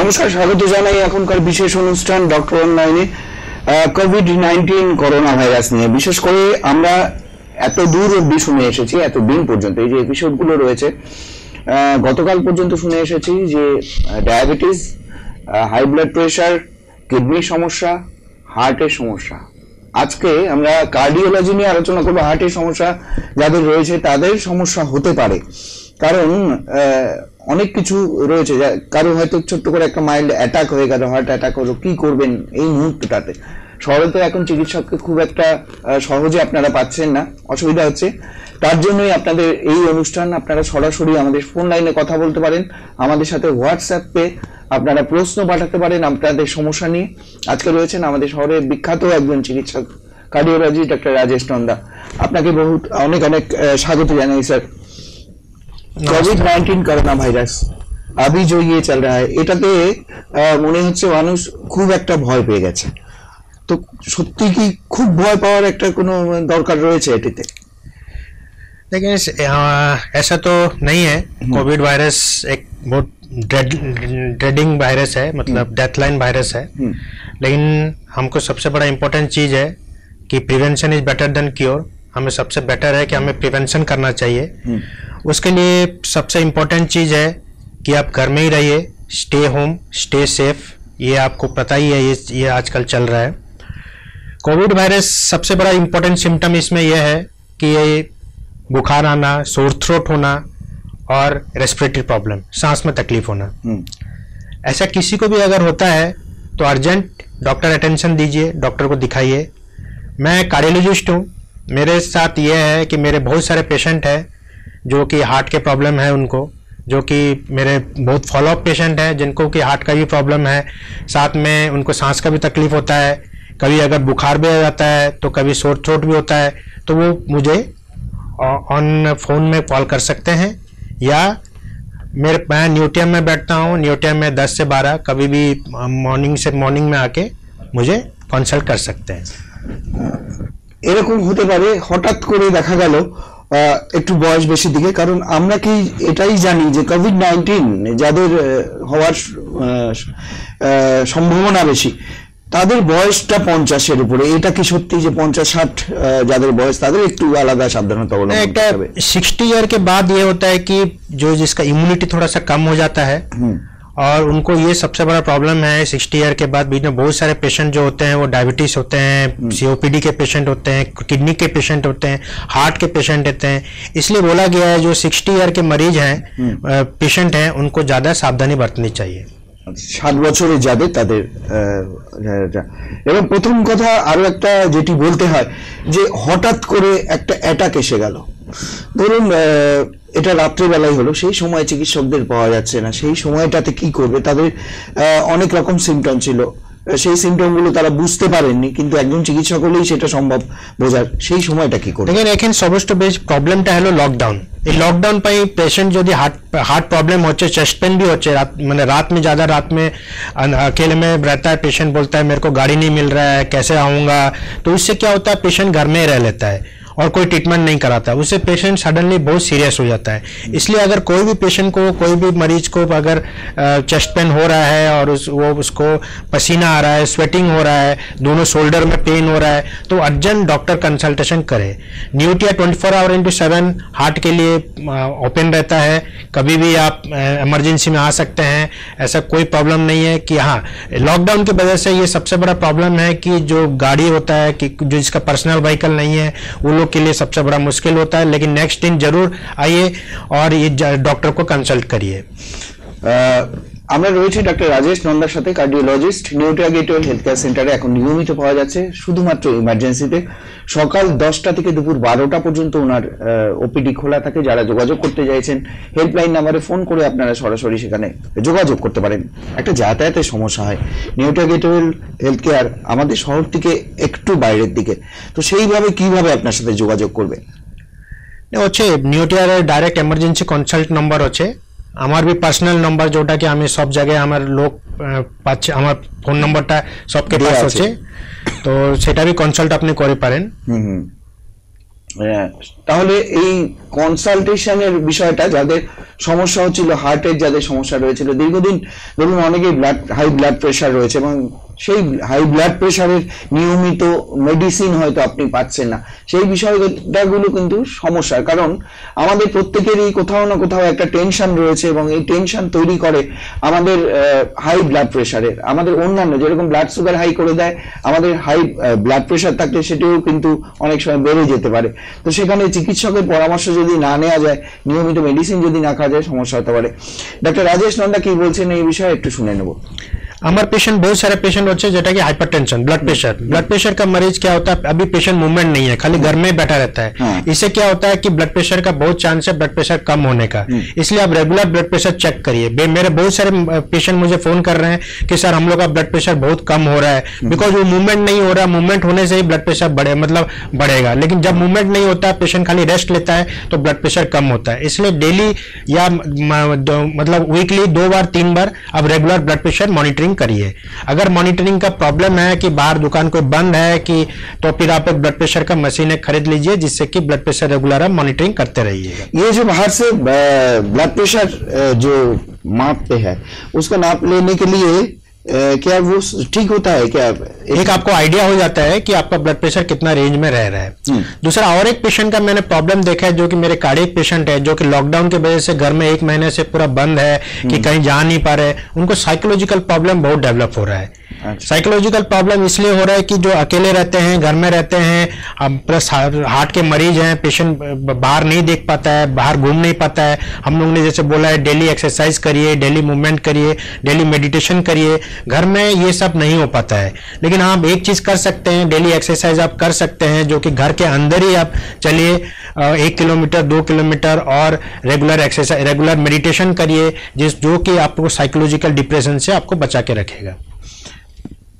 নমস্কার, স্বাগত জানাই এখনকার বিশেষ অনুষ্ঠান ডক্টর অনলাইনে কোভিড-19 করোনা ভাইরাস নিয়ে। বিশেষ করে আমরা এত দূর অব্দি শুনে এসেছি, এত দিন পর্যন্ত এই যে এপিসোডগুলো রয়েছে, গতকাল পর্যন্ত শুনে এসেছি যে ডায়াবেটিস, হাই ব্লাড প্রেশার, কিডনির সমস্যা, হার্টের সমস্যা। আজকে আমরা কার্ডিওলজি নিয়ে আলোচনা করবো। হার্টের সমস্যা যাদের রয়েছে তাদের সমস্যা হতে পারে, কারণ অনেক কিছু রয়েছে। কারো হয়তো ছোট্ট করে একটা মাইল্ড অ্যাটাক হয়ে গেল, হার্ট অ্যাটাক হলো, কি করবেন এই মুহূর্তটাতে? শহরে তো এখন চিকিৎসককে খুব একটা সহজে আপনারা পাচ্ছেন না, অসুবিধা হচ্ছে। তার জন্যই আপনাদের এই অনুষ্ঠান। আপনারা সরাসরি আমাদের ফোন লাইনে কথা বলতে পারেন, আমাদের সাথে হোয়াটসঅ্যাপে আপনারা প্রশ্ন পাঠাতে পারেন আপনাদের সমস্যা নিয়ে। আজকে রয়েছেন আমাদের শহরের বিখ্যাত একজন চিকিৎসক, কার্ডিওলজি डॉक्टर राजेश नंदा। আপনাকে बहुत অনেক অনেক স্বাগত জানাই স্যার। कोविड-19 করোনা ভাইরাস अभी जो ये चल रहा है, এটাতে মনে হচ্ছে মানুষ খুব একটা ভয় পেয়ে গেছে। তো সত্যি কি খুব ভয় পাওয়ার একটা কোনো দরকার রয়েছে এটিতে? लेकिन ऐसा तो नहीं है। कोविड वायरस एक बहुत ड्रेडिंग वायरस है, मतलब डेथ लाइन वायरस है। लेकिन हमको सबसे बड़ा इम्पोर्टेंट चीज़ है कि prevention is better than cure. हमें सबसे बेटर है कि हमें प्रिवेंशन करना चाहिए। उसके लिए सबसे इम्पोर्टेंट चीज़ है कि आप घर में ही रहिए, स्टे होम, स्टे सेफ। ये आपको पता ही है, ये आजकल चल रहा है। कोविड वायरस सबसे बड़ा इम्पोर्टेंट सिम्टम इसमें यह है कि ये बुखार आना, सोर थ्रोट होना और रेस्पिरेटरी प्रॉब्लम, सांस में तकलीफ होना। ऐसा किसी को भी अगर होता है तो अर्जेंट डॉक्टर अटेंशन दीजिए, डॉक्टर को दिखाइए। मैं कार्डियोलॉजिस्ट हूँ। मेरे साथ ये है कि मेरे बहुत सारे पेशेंट हैं जो कि हार्ट के प्रॉब्लम है उनको, जो कि मेरे बहुत फॉलोअप पेशेंट हैं जिनको कि हार्ट का भी प्रॉब्लम है, साथ में उनको सांस का भी तकलीफ होता है। कभी अगर बुखार भी आ जाता है तो कभी सोर थ्रोट भी होता है, तो वो मुझे ऑन फोन में कॉल कर सकते हैं, या मैं न्यूटियम में बैठता हूँ। न्यूटियम में 10 से 12 कभी भी मॉर्निंग में आके मुझे कंसल्ट कर सकते हैं। এরকম হতে পারে হঠাৎ করে দেখা গেল একটু বয়স বেশি দিকে, কারণ আমরা কি এটাই জানি যে কোভিড-19 যাদের হওয়ার সম্ভাবনা বেশি তাদের বয়সটা 50-এর উপরে। এটা কি সত্যি যে 50-60 যাদের বয়স তাদের একটু আলাদা সাবধানতা অবলম্বন করতে হবে? 60 ईयर के बाद ये होता है कि जो जिसका इम्यूनिटी थोड़ा सा कम हो जाता है, और उनको ये सबसे बड़ा प्रॉब्लम है 60 ईयर के बाद। बीच में बहुत सारे पेशेंट जो होते हैं वो डायबिटीज होते हैं, COPD के पेशेंट होते हैं, किडनी के पेशेंट होते हैं, हार्ट के पेशेंट होते हैं। इसलिए बोला गया है जो 60 ईयर के मरीज हैं, पेशेंट हैं, उनको ज़्यादा सावधानी बरतनी चाहिए। 60 বছরের যাদের তাদের। এবং প্রথম কথা আরো একটা যেটি বলতে হয় যে হঠাৎ করে একটা অ্যাটাক এসে গেল, ধরুন এটা রাত্রেবেলায় হলো, সেই সময় চিকিৎসকদের পাওয়া যাচ্ছে না, সেই সময়টাতে কি করবে? তাদের অনেক রকম সিমটম ছিল, সেই সিমটমগুলো তারা বুঝতে পারেননি, কিন্তু একজন চিকিৎসক হলেই সেটা সম্ভব বোঝার। সেই সময়টা কি করবে? लेकिन এখন সমস্ত বেশ প্রবলেমটা হলো লকডাউন। এই লকডাউন পাই পেশেন্ট যদি हार्ट प्रॉब्लम होचे, चेस्ट पेन भी होचे, मैंने रात में ज़्यादा रात में अकेले में रहता है, पेशेंट बोलता है मेरे को गाड़ी नहीं मिल रहा है, कैसे आऊँगा? तो इससे क्या होता है, पेशेंट घर में ही रह लेता है और कोई ट्रीटमेंट नहीं कराता, उससे पेशेंट सडनली बहुत सीरियस हो जाता है। इसलिए अगर कोई भी पेशेंट को, कोई भी मरीज को अगर चेस्ट पेन हो रहा है और उसको पसीना आ रहा है, स्वेटिंग हो रहा है, दोनों शोल्डर में पेन हो रहा है, तो अर्जेंट डॉक्टर कंसल्टेशन करें। न्यूटिया 24 आवर इंटू 7 हार्ट के लिए ओपन रहता है, कभी भी आप इमरजेंसी में आ सकते हैं। ऐसा कोई प्रॉब्लम नहीं है कि हाँ, लॉकडाउन की वजह से ये सबसे बड़ा प्रॉब्लम है कि जो गाड़ी होता है, कि जो जिसका पर्सनल व्हीकल नहीं है, वो लोग के लिए सबसे बड़ा मुश्किल होता है। लेकिन नेक्स्ट दिन जरूर आइए और ये डॉक्टर को कंसल्ट करिए। আমরা রয়েছি ডক্টর রাজেশ নন্দার সাথে, cardiologist. Neotia gateway health care সেন্টারে এখন নিয়মিত পাওয়া যাচ্ছে, শুধুমাত্র ইমার্জেন্সিতে। সকাল 10টা থেকে দুপুর 12টা পর্যন্ত ওনার ওপিডি খোলা থাকে। যারা যোগাযোগ করতে চাইছেন হেল্পলাইন নাম্বারে ফোন করে আপনারা সরাসরি সেখানে যোগাযোগ করতে পারেন। একটা যাতায়াতের সমস্যা হয়, নিউটিয়া গেটওয়ে হেলথ কেয়ার আমাদের শহর থেকে একটু বাইরের দিকে, তো সেইভাবে কিভাবে আপনার সাথে যোগাযোগ করবে? হচ্ছে নিউটিয়ার ডাইরেক্ট এমার্জেন্সি কনসাল্ট নম্বর আছে, আমার भी पर्सनल नंबर जोटा कि हमें सब जगह हमार लोग पाচ্ছে, আমার ফোন নম্বরটা সবকে পাস আছে, তো সেটা भी কনসাল্ট আপনি করে পারেন। তাহলে এই কনসালটেশনের বিষয়টা, যাদের সমস্যা হচ্ছিল হার্টের, যাদের সমস্যা রয়েছিল দীর্ঘদিন, ধরুন অনেকেই হাই ব্লাড প্রেশার রয়েছে এবং সেই হাই ব্লাড প্রেশারের নিয়মিত মেডিসিন হয়তো আপনি পাচ্ছেন না, সেই বিষয়গুলো কিন্তু সমস্যার কারণ। আমাদের প্রত্যেকেরই কোথাও না কোথাও একটা টেনশন রয়েছে এবং এই টেনশন তৈরি করে আমাদের হাই ব্লাড প্রেশারের, আমাদের অন্যান্য যেরকম ব্লাড সুগার হাই করে দেয়, আমাদের হাই ব্লাড প্রেশার থাকলে সেটিও কিন্তু অনেক সময় বেড়ে যেতে পারে। তো সেখানে চিকিৎসকের পরামর্শ যদি না নেওয়া যায়, নিয়মিত মেডিসিন যদি না খাওয়া যায়, সমস্যা হতে পারে। ডক্টর রাजेश नंदा কি বলছেন এই বিষয়ে একটু শুনে নেব। हमारे पेशेंट बहुत सारे पेशेंट होते हैं जेटा कि हाइपरटेंशन, ब्लड प्रेशर का मरीज क्या होता है, अभी पेशेंट मूवमेंट नहीं है, खाली घर में बैठा रहता है। इससे क्या होता है कि ब्लड प्रेशर का बहुत चांस है ब्लड प्रेशर कम होने का, इसलिए आप रेगुलर ब्लड प्रेशर चेक करिए। मेरे बहुत सारे पेशेंट मुझे फोन कर रहे हैं कि सर हम लोग का ब्लड प्रेशर बहुत कम हो रहा है, बिकॉज वो मूवमेंट नहीं हो रहा, मूवमेंट होने से ही ब्लड प्रेशर बढ़ेगा, लेकिन जब मूवमेंट नहीं होता पेशेंट खाली रेस्ट लेता है तो ब्लड प्रेशर कम होता है। इसलिए डेली या मतलब वीकली 2 बार 3 बार आप रेगुलर ब्लड प्रेशर मॉनिटरिंग करिए। अगर मॉनिटरिंग का प्रॉब्लम है कि बाहर दुकान कोई बंद है कि, तो फिर आप एक ब्लड प्रेशर का मशीन खरीद लीजिए जिससे कि ब्लड प्रेशर रेगुलर आप मॉनिटरिंग करते रहिएगा। ये जो बाहर से ब्लड प्रेशर जो मापते हैं उसको नाप लेने के लिए क्या वो ठीक होता है क्या? एक आपको आइडिया हो जाता है कि आपका ब्लड प्रेशर कितना रेंज में रह रहा है। दूसरा और एक पेशेंट का मैंने प्रॉब्लम देखा है जो कि मेरे कार्डियक पेशेंट है, जो कि लॉकडाउन की वजह से घर में 1 महीने से पूरा बंद है कि कहीं जा नहीं पा रहे, उनको साइकोलॉजिकल प्रॉब्लम बहुत डेवलप हो रहा है। साइकोलॉजिकल प्रॉब्लम इसलिए हो रहा है कि जो अकेले रहते हैं, घर में रहते हैं, प्लस हार्ट के मरीज हैं, पेशेंट बाहर नहीं देख पाता है, बाहर घूम नहीं पाता है। हम लोगों ने जैसे बोला है डेली एक्सरसाइज करिए, डेली मूवमेंट करिए, डेली मेडिटेशन करिए, घर में ये सब नहीं हो पाता है। लेकिन आप एक चीज कर सकते हैं, डेली एक्सरसाइज आप कर सकते हैं, जो कि घर के अंदर ही आप चलिए 1 किलोमीटर 2 किलोमीटर, और रेगुलर एक्सरसाइज रेगुलर मेडिटेशन करिए, जो कि आपको साइकोलॉजिकल डिप्रेशन से आपको बचा के रखेगा।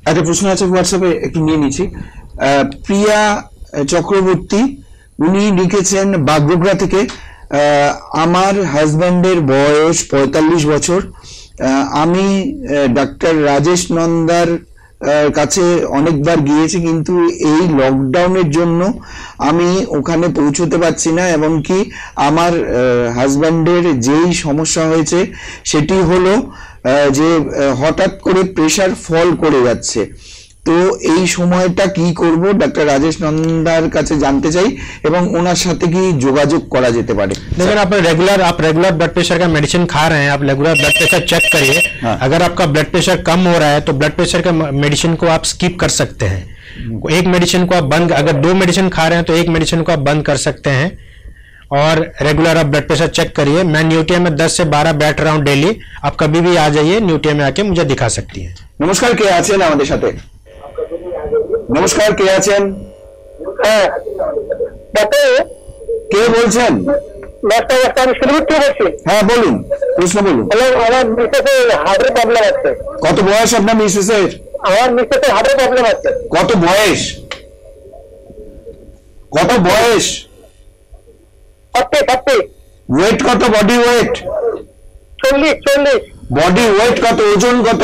একটা প্রশ্ন আছে হোয়াটসঅ্যাপে, একটু নিয়ে নিচ্ছি। প্রিয়া চক্রবর্তী উনি লিখেছেন বাগডোগরা থেকে, আমার হাজব্যান্ডের বয়স 45 বছর, আমি ডাক্তার রাজেশ নন্দার কাছে অনেকবার গিয়েছি কিন্তু এই লকডাউনের জন্য আমি ওখানে পৌঁছতে পারছি না, এমনকি আমার হাজব্যান্ডের যেই সমস্যা হয়েছে সেটি হলো যে হঠাৎ করে প্রেসার ফল করে যাচ্ছে। তো এই সময়টা কি করব ডাক্তার রাजेश नंदार কাছে জানতে চাই এবং ওনার সাথে কি যোগাযোগ করা যেতে পারে। देखिए आप रेगुलर ब्लड प्रेशर का मेडिसिन खा रहे हैं, आप रेगुलर ब्लड प्रेशर चेक करिए। अगर आपका ब्लड प्रेशर कम हो रहा है तो ब्लड प्रेशर का मेडिसिन को आप स्किप कर सकते हैं। एक मेडिसिन को आप बंद, अगर 2 मेडिसिन खा रहे हैं तो एक मेडिसिन को आप बंद कर सकते हैं, और रेगुलर आप ब्लड प्रेशर चेक करिए। मैं न्यूटिया में 10 से 12 बैठ रहा हूँ डेली, आप कभी भी आ जाइए, न्यूटिया में आके मुझे दिखा सकती हैं। নমস্কার, কে আছেন আমাদের সাথে? নমস্কার, কে আছেন? কে বলছেন? হ্যাঁ বলুন, প্রশ্ন বলুন। আমার মিসেসের হার্টের প্রবলেম আছে। কত বয়স আপনার মিসেসের? আমার মিসেসের হার্টের প্রবলেম আছে। কত বয়স? কত বয়স? 40 ওয়েট কত? বডি ওয়েট 40 বডি ওয়েট কত? ওজন কত?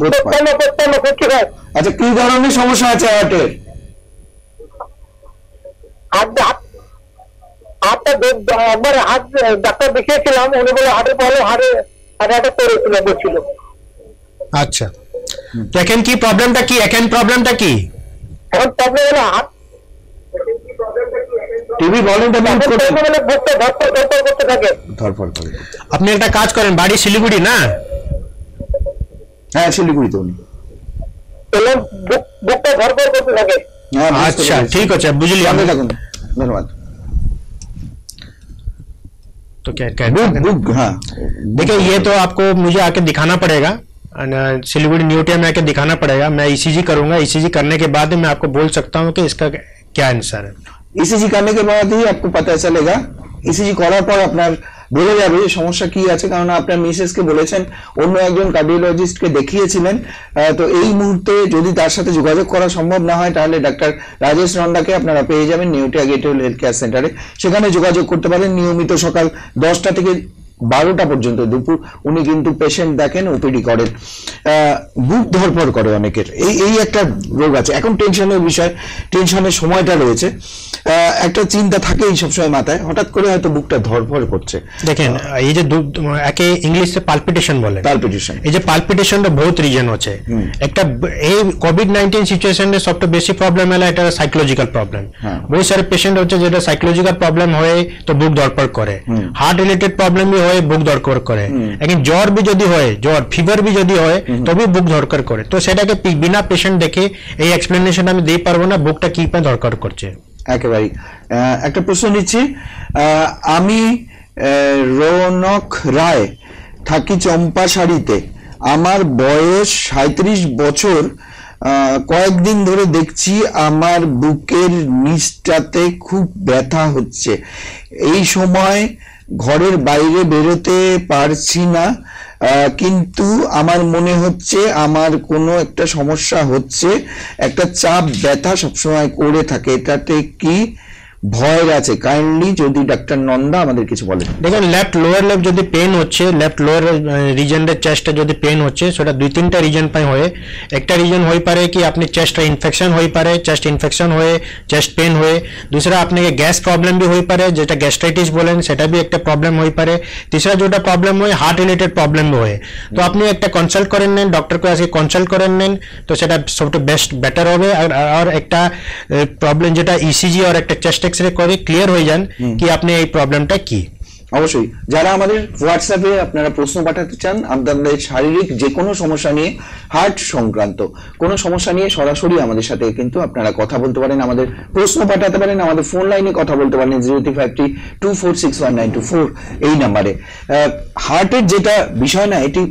মোটামুটি আচ্ছা, কি ধরনের সমস্যা আছে হার্টের? একবার হাত ডাক্তার দেখিয়েছিলাম, উনি বলে হার্টের প্রবলেম, হার্টে করেছিল বলছিল। আচ্ছা, তো এখন কি প্রবলেমটা কি? এখন প্রবলেমটা কি? এখন প্রবলেম হলো হাত টিভি ভলিউমটা মিউট করতে থাকে। ধরফর করে। আপনি একটা কাজ করেন, বাড়ি শিলিগুড়ি না? হ্যাঁ শিলিগুড়িতে উনি। বুকটা ধরফর করতে থাকে। अच्छा ठीक है, बुझली। धन्यवाद। तो क्या कहते हैं? हाँ देखिए, ये तो आपको मुझे आके दिखाना पड़ेगा, सिलीगुड़ी न्यूटिया में आके दिखाना पड़ेगा। मैं ईसीजी करूंगा, ईसीजी करने के बाद मैं आपको बोल सकता हूँ कि इसका क्या आंसर है। ईसीजी करने के बाद ही आपको पता चलेगा। ईसीजी করার পর আপনার বলে যাবে যে সমস্যা কি আছে, কারণ আপনার মিসেসকে বলেছেন অন্য একজন কার্ডিওলজিস্টকে দেখিয়েছিলেন। তো এই মুহূর্তে যদি তার সাথে যোগাযোগ করা সম্ভব না হয় তাহলে ডাক্তার রাजेश নন্দাকে আপনারা পেয়ে যাবেন নিউটিয়া গেটওয়েল হেলথ কেয়ার সেন্টারে। সেখানে যোগাযোগ করতে পারেন। নিয়মিত সকাল 10টা থেকে 12টা পর্যন্ত দুপুর উনি কিন্তু পেশেন্ট দেখেন, ওপিডি করেন। বুক ধরপড় করে অনেকের, এই একটা রোগ আছে। এখন টেনশনের বিষয়, টেনশনের সময়টা রয়েছে, একটা চিন্তা থাকেই সবসময় মাথায়, হঠাৎ করে হয়তো বুকটা ধরপড় করছে। দেখেন এই যে একে ইংলিশে পালপিটেশন বলে, পালপিটেশন, এই যে পালপিটেশনটা বহুত রিজন আছে। একটা এই কোভিড-19 সিচুয়েশনে সবচেয়ে বেশি প্রবলেম হলো এটা সাইকোলজিক্যাল প্রবলেম। বহুত সারে পেশেন্ট হচ্ছে যেটা সাইকোলজিক্যাল প্রবলেম হয় তো বুক ধরপড় করে, হার্ট রিলেটেড প্রবলেম भी হয় বুক ধরপড় করে, लेकिन জ্বর भी যদি হয়, জ্বর ফিভার भी যদি হয় তবে বুক ধরপড় করে। তো সেটাকে বিনা পেশেন্ট দেখে এই এক্সপ্লেনেশন আমি দিতে পারবো না বুকটা কি পা ধরপড় করছে। একেবারেই। একটা প্রশ্ন নিচ্ছি, আমি রৌনক রায়, থাকি চম্পাশাড়িতে, আমার বয়স 37 বছর, কয়েকদিন ধরে দেখছি আমার বুকের নিচটাতে খুব ব্যথা হচ্ছে, এই সময় ঘরের বাইরে বেরোতে পারছি না, কিন্তু আমার মনে হচ্ছে আমার কোনো একটা সমস্যা হচ্ছে, একটা চাপ ব্যথা সবসময় করে থাকে, এটাতে কি ভয় আছে? কাইন্ডলি যদি ডাক্তার নন্দা আমাদের কিছু বলেন। দেখেন লেফট লোয়ার লেফট যদি পেন হচ্ছে, লেফট লোয়ার রিজনে চেস্টে যদি পেন হচ্ছে সেটা 2-3টা রিজন পাই হয়। একটা রিজন হই পারে কি আপনি চেস্টে ইনফেকশন হই পারে, চেস্ট ইনফেকশন হয়ে চেস্ট পেন হয়ে। दूसरा আপনাকে গ্যাস প্রবলেম भी হই পারে, যেটা গ্যাস্ট্রাইটিস বলেন সেটা भी একটা প্রবলেম হই পারে। तीसरा যেটা প্রবলেম হয় হার্ট রিলেটেড প্রবলেম হয়। তো আপনি একটা কনসাল্ট করেন নেন, ডক্টর को আসে কনসাল্ট করেন নেন, তো সেটা সবচেয়ে বেস্ট বেটার হবে। আর একটা প্রবলেম যেটা ইসিজি আর একটা চেস্ট এক্সরে করে ক্লিয়ার হয়ে যান কি আপনি এই প্রবলেমটা কি। অবশ্যই যারা আমাদের হোয়াটসঅ্যাপে আপনারা প্রশ্ন পাঠাতে চান আপনাদের শারীরিক যে কোনো সমস্যা নিয়ে, হার্ট সংক্রান্ত কোনো সমস্যা নিয়ে সরাসরি আমাদের সাথে কিন্তু আপনারা কথা বলতে পারেন, আমাদের প্রশ্ন পাঠাতে পারেন, আমাদের ফোন লাইনে কথা বলতে পারেন 0353246194 এই নাম্বারে। হার্টের যেটা বিষয় না, এটি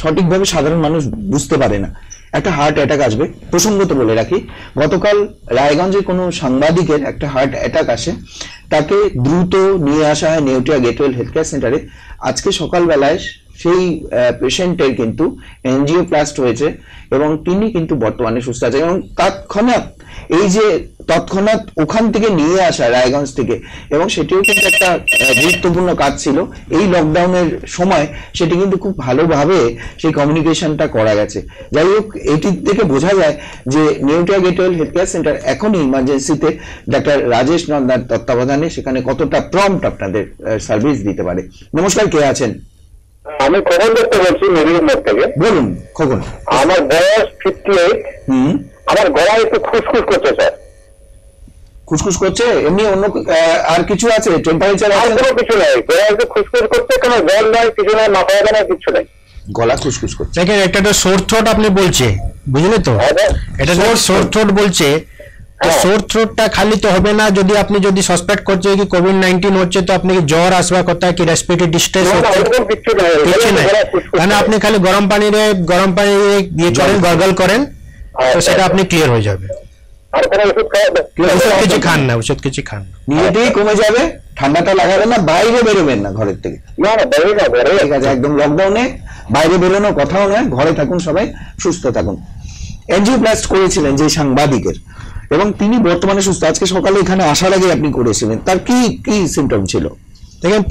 সঠিকভাবে সাধারণ মানুষ বুঝতে পারে না। একটা হার্ট অ্যাটাক আসবে, প্রসঙ্গত বলে রাখি, গতকাল রায়গঞ্জে কোনো সাংবাদিকের একটা হার্ট অ্যাটাক আসে, তাকে দ্রুত নিয়ে আসা হয় নেউটিয়া গেটওয়েল হেলথ কেয়ার সেন্টারে। আজকে সকালবেলায় সেই পেশেন্টের কিন্তু এনজিওপ্লাস্ট হয়েছে এবং তিনি কিন্তু বর্তমানে সুস্থ আছে। এবং তৎক্ষণাৎ ওখান থেকে নিয়ে আসা রায়গঞ্জ থেকে, এবং সেটিও কিন্তু একটা গুরুত্বপূর্ণ কাজ ছিল এই লকডাউনের সময়, সেটি কিন্তু খুব ভালোভাবে সেই কমিউনিকেশনটা করা গেছে। যাই হোক, এটি থেকে বোঝা যায় যে Neotia Getwell health care centre এখনই ইমার্জেন্সিতে ডাক্তার রাজেশ নন্দার তত্ত্বাবধানে সেখানে কতটা প্রম্পট আপনাদের সার্ভিস দিতে পারে। নমস্কার, কে আছেন? আমি খগন দত্ত বলছি মেদিনীপুর থেকে। বলুন খগন। আমার বয়স 58। আমার গলায় একটু খুসখুস করছে স্যার। খুসখুস করছে? এমনি অন্য আর কিছু আছে? টেম্পারেচার আছে? কোনো কিছু নাই, গলা একটু খুসখুস করছে, কোনো জল নাই, কিছু নাই, মাথা ব্যথা নাই, কিছু নাই। গলা খুসখুস করছে। দেখেন একটা তো সোর থ্রোট আপনি বলছে, বুঝলে তো? এটা সোর থ্রোট বলছে। সোর থ্রোটটা খালি তো হবে না, যদি আপনি যদি সাসপেক্ট করছে কি কোভিড-19 হচ্ছে তো আপনাকে জ্বর আসবার কথা, কি রেসপিরেটরি ডিস্ট্রেস হচ্ছে, কিছু নাই। কারণ আপনি খালি গরম পানি দিয়ে করেন, গরগল করেন, তো সেটা আপনি ক্লিয়ার হয়ে যাবে। ওষুধ কিছু খান না, ওষুধ কিছু খান না, নিজেতেই কমে যাবে। ঠান্ডাটা লাগাবেন না, বাইরে বেরোবেন না ঘরের থেকে। ঠিক আছে, একদম লকডাউনে বাইরে বেরোনো কথাও নয়, ঘরে থাকুন, সবাই সুস্থ থাকুন। এনজিওপ্লাস্ট করেছিলেন যে সাংবাদিকের, এবং তিনি বর্তমানে সুস্থ। আজকে সকালে এখানে আসার আগে আপনি করেছিলেন, তার কি কি সিমটম ছিল? দেখেন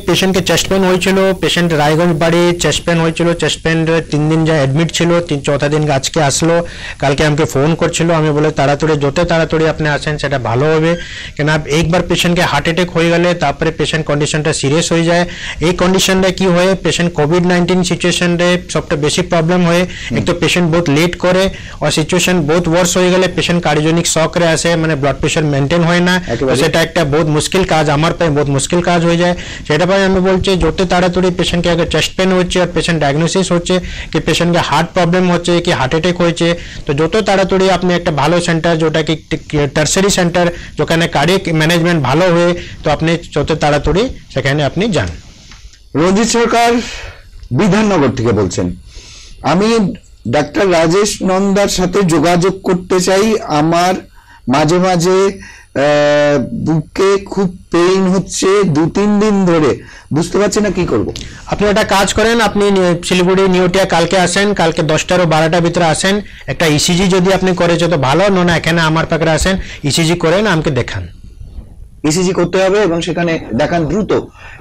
পেশেন্টকে চেস্ট পেন হয়েছিল, পেশেন্ট রায়গঞ্জ বাড়ি, চেস্ট পেন হয়েছিল, চেস্ট পেন 3 দিন যা অ্যাডমিট ছিল, 4থা দিন আজকে আসলো। কালকে আমাকে ফোন করছিল, আমি বলে তাড়াতাড়ি যত তাড়াতাড়ি আপনি আসেন সেটা ভালো হবে, কেন একবার পেশেন্টকে হার্ট অ্যাটাক হয়ে গেলে তারপরে পেশেন্ট কন্ডিশনটা সিরিয়াস হয়ে যায়। এই কন্ডিশনটা কি হয়, পেশেন্ট কোভিড-19 সিচুয়েশনে সবটা বেশি প্রবলেম হয়। এক তো পেশেন্ট বহুত লেট করে, আর সিচুয়েশন বহুত ওয়ার্স হয়ে গেলে পেশেন্ট কার্ডিওজেনিক শকরে আসে, মানে ব্লাড প্রেশার মেনটেন হয় না। সেটা একটা বহুত মুশকিল কাজ, আমার পায়ে বহুত মুশকিল কাজ হয়ে যায়। সেটা পাই আমি বলছি যত তাড়াতাড়ি পেশেন্টকে আগে চেস্ট পেন হচ্ছে আর পেশেন্ট ডায়াগনোসিস হচ্ছে কি পেশেন্টকে হার্ট প্রবলেম হচ্ছে কি হার্ট অ্যাটাক হয়েছে, তো যত তাড়াতাড়ি আপনি একটা ভালো সেন্টার, যেটা কি টার্সারি সেন্টার, যেখানে কার্ডিয়াক ম্যানেজমেন্ট ভালো হয়ে, তো আপনি যত তাড়াতাড়ি সেখানে আপনি যান। রঞ্জিত সরকার বিধাননগর থেকে বলছেন, আমি ডাক্তার রাজেশ নন্দার সাথে যোগাযোগ করতে চাই, আমার মাঝে মাঝে বুকে খুব পেইন হচ্ছে 2-3 দিন ধরে, বুঝতে পারছি না কি করব। আপনি একটা কাজ করেন, আপনি শিলিগুড়ি নিউটিয়া কালকে আসেন, কালকে 10টা আর 12টার ভিতরে আসেন, একটা ইসিজি যদি আপনি করেছে তো ভালো, না এখানে আমার পাখে আসেন, ইসিজি করেন, আমাকে দেখান। ইসিজি করতে হবে এবং সেখানে দেখান দ্রুত।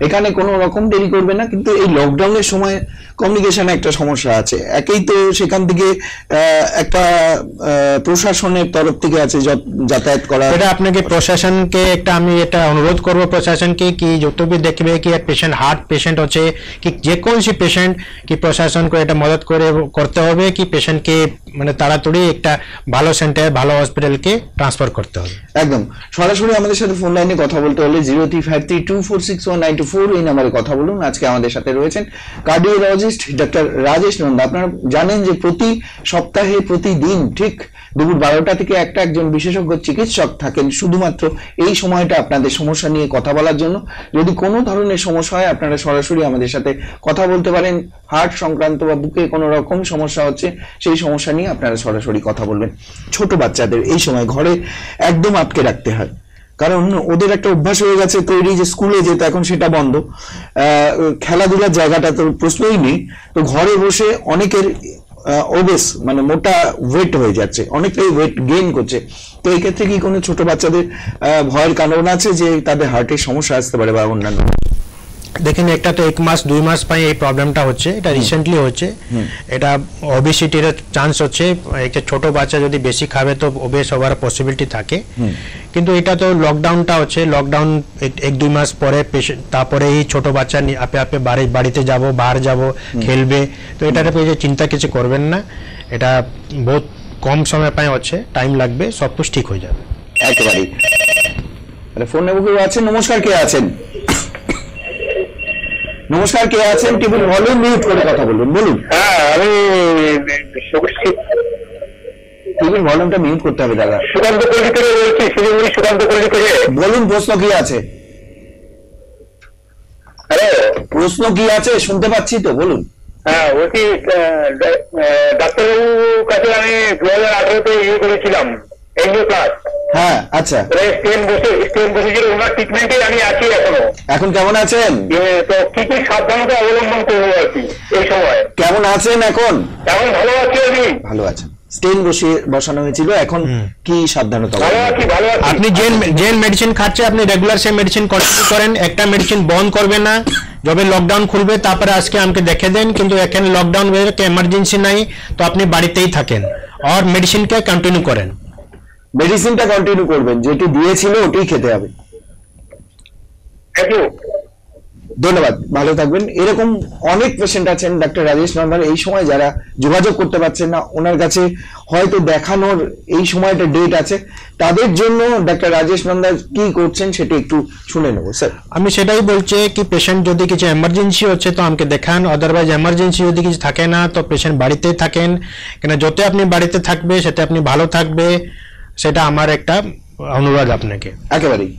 এখানে কোনো রকম দেরি করবে না। কিন্তু এই লকডাউনের সময় কমিউনিকেশনে একটা সমস্যা আছে। একেই তো সেখান থেকে একটা প্রশাসনের তরফ থেকে আছে যাতায়াত করা। এটা আপনাকে প্রশাসনকে একটা আমি এটা অনুরোধ করব প্রশাসনকে কি যত भी দেখবে কি পেশেন্ট হার্ট পেশেন্ট আছে কি যে কোন সি পেশেন্ট কি প্রশাসন को এটা মদত করে করতে হবে কি পেশেন্টকে মানে তাড়াতাড়ি একটা ভালো সেন্টার ভালো হসপিটালকে ট্রান্সফার করতে হবে। একদম সরাসরি আমাদের সাথে ফোন লাইনে কথা বলতে হলে 0353246194 এই নম্বরে কথা বলুন। আজকে আমাদের সাথে রয়েছেন কার্ডিওলজিস্ট ডক্টর রাজেশ নন্দা। আপনারা জানেন যে প্রতি সপ্তাহে প্রতিদিন ঠিক দুপুর 12টা থেকে একজন বিশেষজ্ঞ চিকিৎসক থাকেন শুধুমাত্র এই সময়টা আপনাদের সমস্যা নিয়ে কথা বলার জন্য। যদি কোনো ধরনের সমস্যা হয় আপনারা সরাসরি আমাদের সাথে কথা বলতে পারেন। হার্ট সংক্রান্ত বা বুকে কোনো রকম সমস্যা হচ্ছে সেই সমস্যা নিয়ে আপনারা সরাসরি কথা বলবেন। ছোট বাচ্চাদের এই সময় ঘরে একদম আটকে রাখতে হয়, কারণ ওদের একটা অভ্যাস হয়ে গেছে তৈরি যে স্কুলে যেতে, এখন সেটা বন্ধ। খেলাধুলার জায়গাটা তো প্রশ্নই নেই। তো ঘরে বসে অনেকের ওবেস মানে মোটা ওয়েট হয়ে যাচ্ছে, অনেকটাই ওয়েট গেইন করছে। তো এই ক্ষেত্রে কি কোনো ছোট বাচ্চাদের ভয়ের কারণ আছে যে তাদের হার্টের সমস্যা আসতে পারে বা অন্যান্য? দেখেন একটা তো 1 মাস 2 মাস পাই এই প্রবলেমটা হচ্ছে, এটা রিসেন্টলি হচ্ছে। এটা ওবেসিটির চান্স হচ্ছে, একটা ছোট বাচ্চা যদি বেশি খাবে তো ওবেস হওয়ার পসিবিলিটি থাকে। কিন্তু এটা তো লকডাউনটা হচ্ছে, লকডাউন 1-2 মাস পরে তারপরে এই ছোট বাচ্চা আপে আপে বাড়িতে যাব বাইরে যাব খেলবে। তো এটার পেয়ে চিন্তা কিছু করবেন না, এটা বহুত কম সময় পাই হচ্ছে, টাইম লাগবে, সব কিছু ঠিক হয়ে যাবে একেবারেই। ফোন নেব কেউ আছেন? নমস্কার, কে আছেন? নমস্কার, কে আছেন? টিভির ভলিউম মিউট করে কথা বলুন। বলুন। হ্যাঁ, আমি টিভির ভলিউমটা মিউট করতে হবে দাদা। সুকান্ত পল্লী থেকে বলছি, শিলিগুড়ি সুকান্ত পল্লী থেকে। বলুন, প্রশ্ন কি আছে? হ্যালো, প্রশ্ন কি আছে? শুনতে পাচ্ছি তো, বলুন। হ্যাঁ বলছি ডাক্তারবাবুর কাছে আমি 2018-তে করেছিলাম এনজিও ক্লাস। হ্যাঁ, আচ্ছা। স্টেন বসেছিল, ওনার ট্রিটমেন্টে আমি আছি এখনো। এখন কেমন আছেন? তো কি কি সাবধানতা অবলম্বন করবো আর কি এই সময়? কেমন আছেন এখন? এখন ভালো আছি আমি। ভালো আছেন। স্টেন বসানো হয়েছিল, এখন কি সাবধানতা? ভালো আছি, ভালো আছি। আপনি যে মেডিসিন খাচ্ছে আপনি রেগুলার সেই মেডিসিন কন্টিনিউ করেন, একটা মেডিসিন বন্ধ করবেন না। যবে লকডাউন খুলবে তারপরে আজকে আমাকে দেখে দেন, কিন্তু এখানে লকডাউন হয়ে এমার্জেন্সি নাই, তো আপনি বাড়িতেই থাকেন আর মেডিসিনকে কন্টিনিউ করেন। মেডিসিনটা কন্টিনিউ করবেন, যেটি দিয়েছিল ওটাই খেতে হবে। থ্যাংক ইউ, ধন্যবাদ, ভালো থাকবেন। এরকম অনেক পেশেন্ট আছেন ডাক্তার রাজেশ নন্দার এই সময় যারা যোগাযোগ করতে পারছেন না, ওনার কাছে হয়তো দেখানোর এই সময়টা ডেট আছে, তাদের জন্য ডাক্তার রাজেশ নন্দা কি করছেন সেটা একটু শুনে নেবো। স্যার, আমি সেটাই বলছি কি পেশেন্ট যদি কিছু এমার্জেন্সি হচ্ছে তো আমাকে দেখান, আদারওয়াইজ এমার্জেন্সি যদি কিছু থাকে না তো পেশেন্ট বাড়িতেই থাকেন। কেন যত আপনি বাড়িতে থাকবে সেটা আপনি ভালো থাকবে, সেটা আমার একটা অনুরোধ আপনাকে। একেবারেই